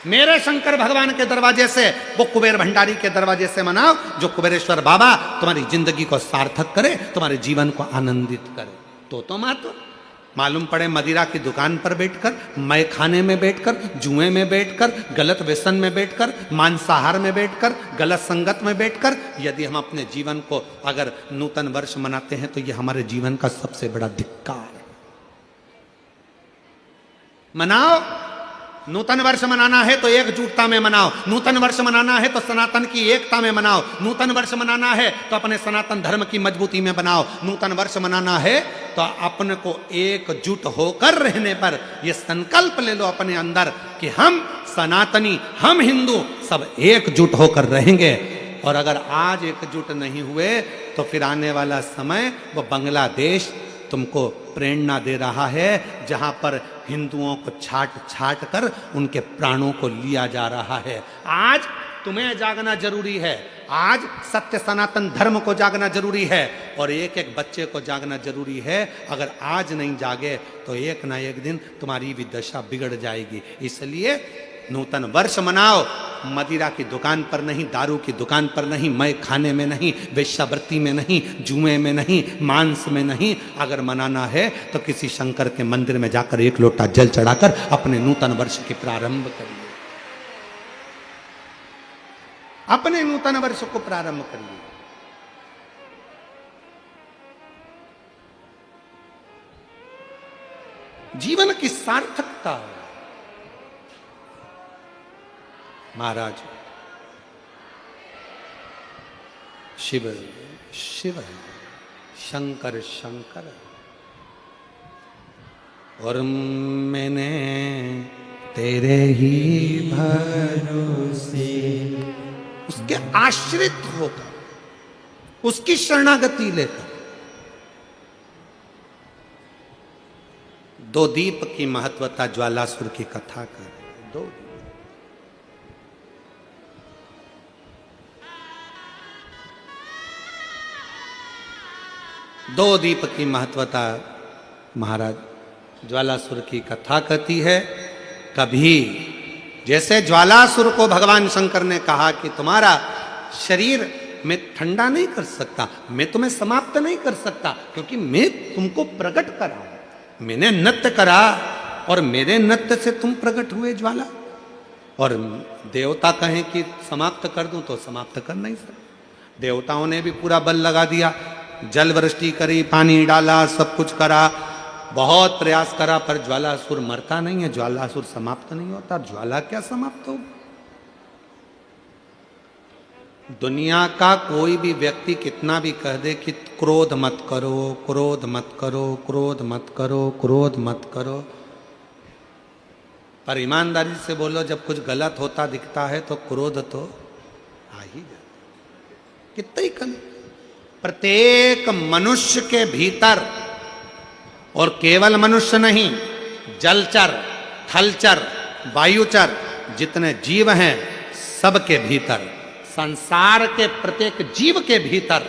मेरे शंकर भगवान के दरवाजे से, वो कुबेर भंडारी के दरवाजे से मनाओ, जो कुबेरेश्वर बाबा तुम्हारी जिंदगी को सार्थक करे, तुम्हारे जीवन को आनंदित करे। तो मातो मालूम पड़े मदिरा की दुकान पर बैठकर, मय खाने में बैठकर, जुए में बैठकर, गलत व्यसन में बैठकर, मांसाहार में बैठकर, गलत संगत में बैठकर, यदि हम अपने जीवन को अगर नूतन वर्ष मनाते हैं तो यह हमारे जीवन का सबसे बड़ा धिक्कार है। मनाओ, नूतन वर्ष मनाना है तो एकजुटता में मनाओ, नूतन वर्ष मनाना है तो सनातन की एकता में मनाओ, नूतन वर्ष मनाना है तो अपने सनातन धर्म की मजबूती में बनाओ, नूतन वर्ष मनाना है तो अपने को एकजुट होकर रहने पर यह संकल्प ले लो अपने अंदर कि हम सनातनी, हम हिंदू सब एकजुट होकर रहेंगे। और अगर आज एकजुट नहीं हुए तो फिर आने वाला समय वो बांग्लादेश तुमको प्रेरणा दे रहा है, जहां पर हिंदुओं को छाट छाट कर उनके प्राणों को लिया जा रहा है। आज तुम्हें जागना जरूरी है, आज सत्य सनातन धर्म को जागना जरूरी है, और एक एक बच्चे को जागना जरूरी है। अगर आज नहीं जागे तो एक ना एक दिन तुम्हारी भी दशा बिगड़ जाएगी। इसलिए नूतन वर्ष मनाओ, मदिरा की दुकान पर नहीं, दारू की दुकान पर नहीं, मय खाने में नहीं, वेश्यावृत्ति में नहीं, जुए में नहीं, मांस में नहीं। अगर मनाना है तो किसी शंकर के मंदिर में जाकर एक लोटा जल चढ़ाकर अपने नूतन वर्ष के प्रारंभ करिए, अपने नूतन वर्ष को प्रारंभ करिए। जीवन की सार्थकता महाराज शिव शिव शंकर शंकर, और मैंने तेरे ही भरोसे उसके आश्रित होकर, उसकी शरणागति लेकर। 2 दीप की महत्वता ज्वालासुर की कथा कर, 2 दीप की महत्वता महाराज ज्वालासुर की कथा कहती है। कभी जैसे ज्वालासुर को भगवान शंकर ने कहा कि तुम्हारा शरीर मैं ठंडा नहीं कर सकता, मैं तुम्हें समाप्त नहीं कर सकता, क्योंकि मैं तुमको प्रकट करा, मैंने नृत्य करा और मेरे नृत्य से तुम प्रकट हुए ज्वाला। और देवता कहें कि समाप्त कर दूं तो समाप्त कर नहीं सकते। देवताओं ने भी पूरा बल लगा दिया, जल वृष्टि करी, पानी डाला, सब कुछ करा, बहुत प्रयास करा, पर ज्वालासुर मरता नहीं है, ज्वालासुर समाप्त नहीं होता। ज्वाला क्या समाप्त हो? दुनिया का कोई भी व्यक्ति कितना भी कह दे कि क्रोध मत करो, क्रोध मत करो, क्रोध मत करो, क्रोध मत करो, पर ईमानदारी से बोलो, जब कुछ गलत होता दिखता है तो क्रोध तो आ ही जाता। कितना ही कम। प्रत्येक मनुष्य के भीतर, और केवल मनुष्य नहीं, जलचर, थलचर, वायुचर, जितने जीव हैं सबके भीतर, संसार के प्रत्येक जीव के भीतर,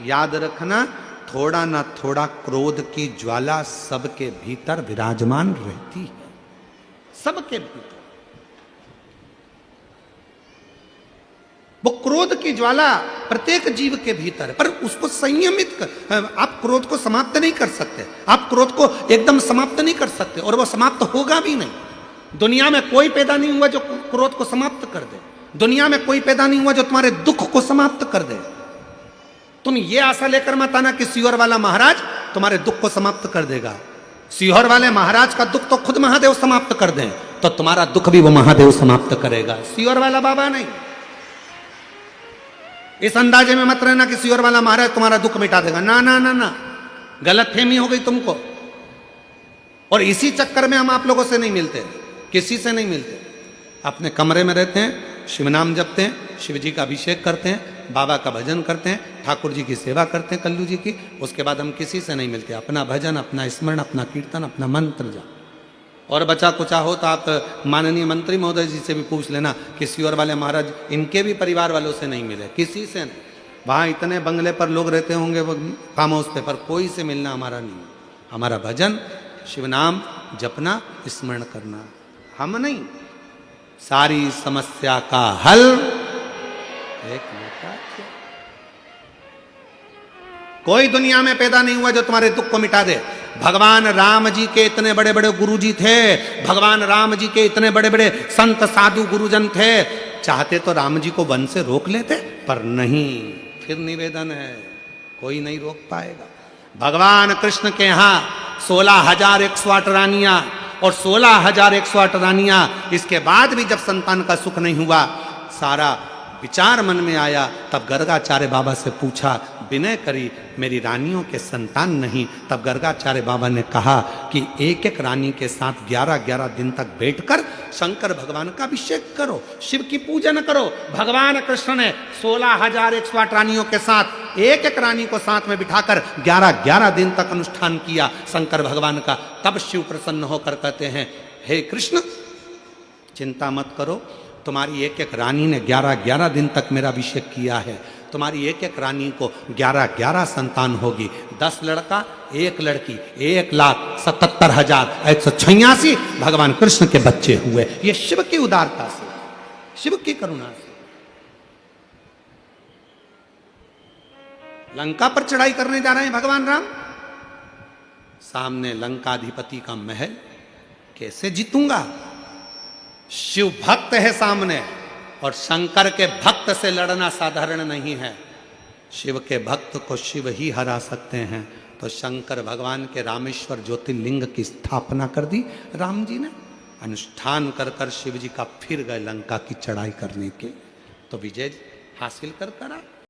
याद रखना, थोड़ा ना थोड़ा क्रोध की ज्वाला सबके भीतर विराजमान रहती है, सबके भीतर। वो क्रोध की ज्वाला प्रत्येक जीव के भीतर है, पर उसको संयमित कर, आप क्रोध को समाप्त नहीं कर सकते, आप क्रोध को एकदम समाप्त नहीं कर सकते, और वो समाप्त होगा भी नहीं। दुनिया में कोई पैदा नहीं हुआ जो क्रोध को समाप्त कर दे, दुनिया में कोई पैदा नहीं हुआ जो तुम्हारे दुख को समाप्त कर दे। तुम ये आशा लेकर मत आना कि सीहोर वाला महाराज तुम्हारे दुख को समाप्त कर देगा। सीहोर वाले महाराज का दुख तो खुद महादेव समाप्त कर दें तो तुम्हारा दुख भी वो महादेव समाप्त करेगा, सीहोर वाला बाबा नहीं। इस अंदाजे में मत रहना कि सीहोर वाला महाराज तुम्हारा दुख मिटा देगा, ना ना ना ना, गलतफहमी हो गई तुमको। और इसी चक्कर में हम आप लोगों से नहीं मिलते, किसी से नहीं मिलते, अपने कमरे में रहते हैं, शिव नाम जपते हैं, शिव जी का अभिषेक करते हैं, बाबा का भजन करते हैं, ठाकुर जी की सेवा करते हैं, कल्लू जी की। उसके बाद हम किसी से नहीं मिलते, अपना भजन, अपना स्मरण, अपना कीर्तन, अपना मंत्र जाप। और बचा कुचा हो तो आप माननीय मंत्री महोदय जी से भी पूछ लेना कि सीहोर वाले महाराज इनके भी परिवार वालों से नहीं मिले, किसी से नहीं। वहाँ इतने बंगले पर लोग रहते होंगे, फार्म हाउस पे, पर कोई से मिलना हमारा नहीं। हमारा भजन, शिव नाम जपना, स्मरण करना, हम नहीं। सारी समस्या का हल एक नेता। कोई दुनिया में पैदा नहीं हुआ जो तुम्हारे दुख को मिटा दे। भगवान राम जी के इतने बड़े बड़े गुरुजी थे, भगवान राम जी के इतने बड़े बड़े संत साधु गुरुजन थे, चाहते तो राम जी को वन से रोक लेते, पर नहीं। फिर निवेदन है, कोई नहीं रोक पाएगा। भगवान कृष्ण के यहाँ 16,108 रानियां, और 16,108 रानियां, इसके बाद भी जब संतान का सुख नहीं हुआ, सारा विचार मन में आया, तब गर्गाचार्य बाबा से पूछा, विनय करी, मेरी रानियों के संतान नहीं। तब गर्गाचार्य बाबा ने कहा कि एक एक रानी के साथ 11-11 दिन तक बैठकर शंकर भगवान का अभिषेक करो, शिव की पूजन करो। भगवान कृष्ण ने 16,108 रानियों के साथ एक एक रानी को साथ में बिठाकर 11-11 दिन तक अनुष्ठान किया शंकर भगवान का। तब शिव प्रसन्न होकर कहते हैं, हे कृष्ण, चिंता मत करो, तुम्हारी एक एक रानी ने 11-11 दिन तक मेरा अभिषेक किया है, तुम्हारी एक एक रानी को 11-11 संतान होगी। 10 लड़का 1 लड़की, 1,77,186 भगवान कृष्ण के बच्चे हुए। ये शिव की उदारता से, शिव की करुणा से। लंका पर चढ़ाई करने जा रहे हैं भगवान राम, सामने लंकाधिपति का महल, कैसे जीतूंगा? शिव भक्त है सामने, और शंकर के भक्त से लड़ना साधारण नहीं है। शिव के भक्त को शिव ही हरा सकते हैं। तो शंकर भगवान के रामेश्वर ज्योतिर्लिंग की स्थापना कर दी राम जी ने, अनुष्ठान कर कर शिव जी का फिर गए लंका की चढ़ाई करने के, तो विजय हासिल कर करा।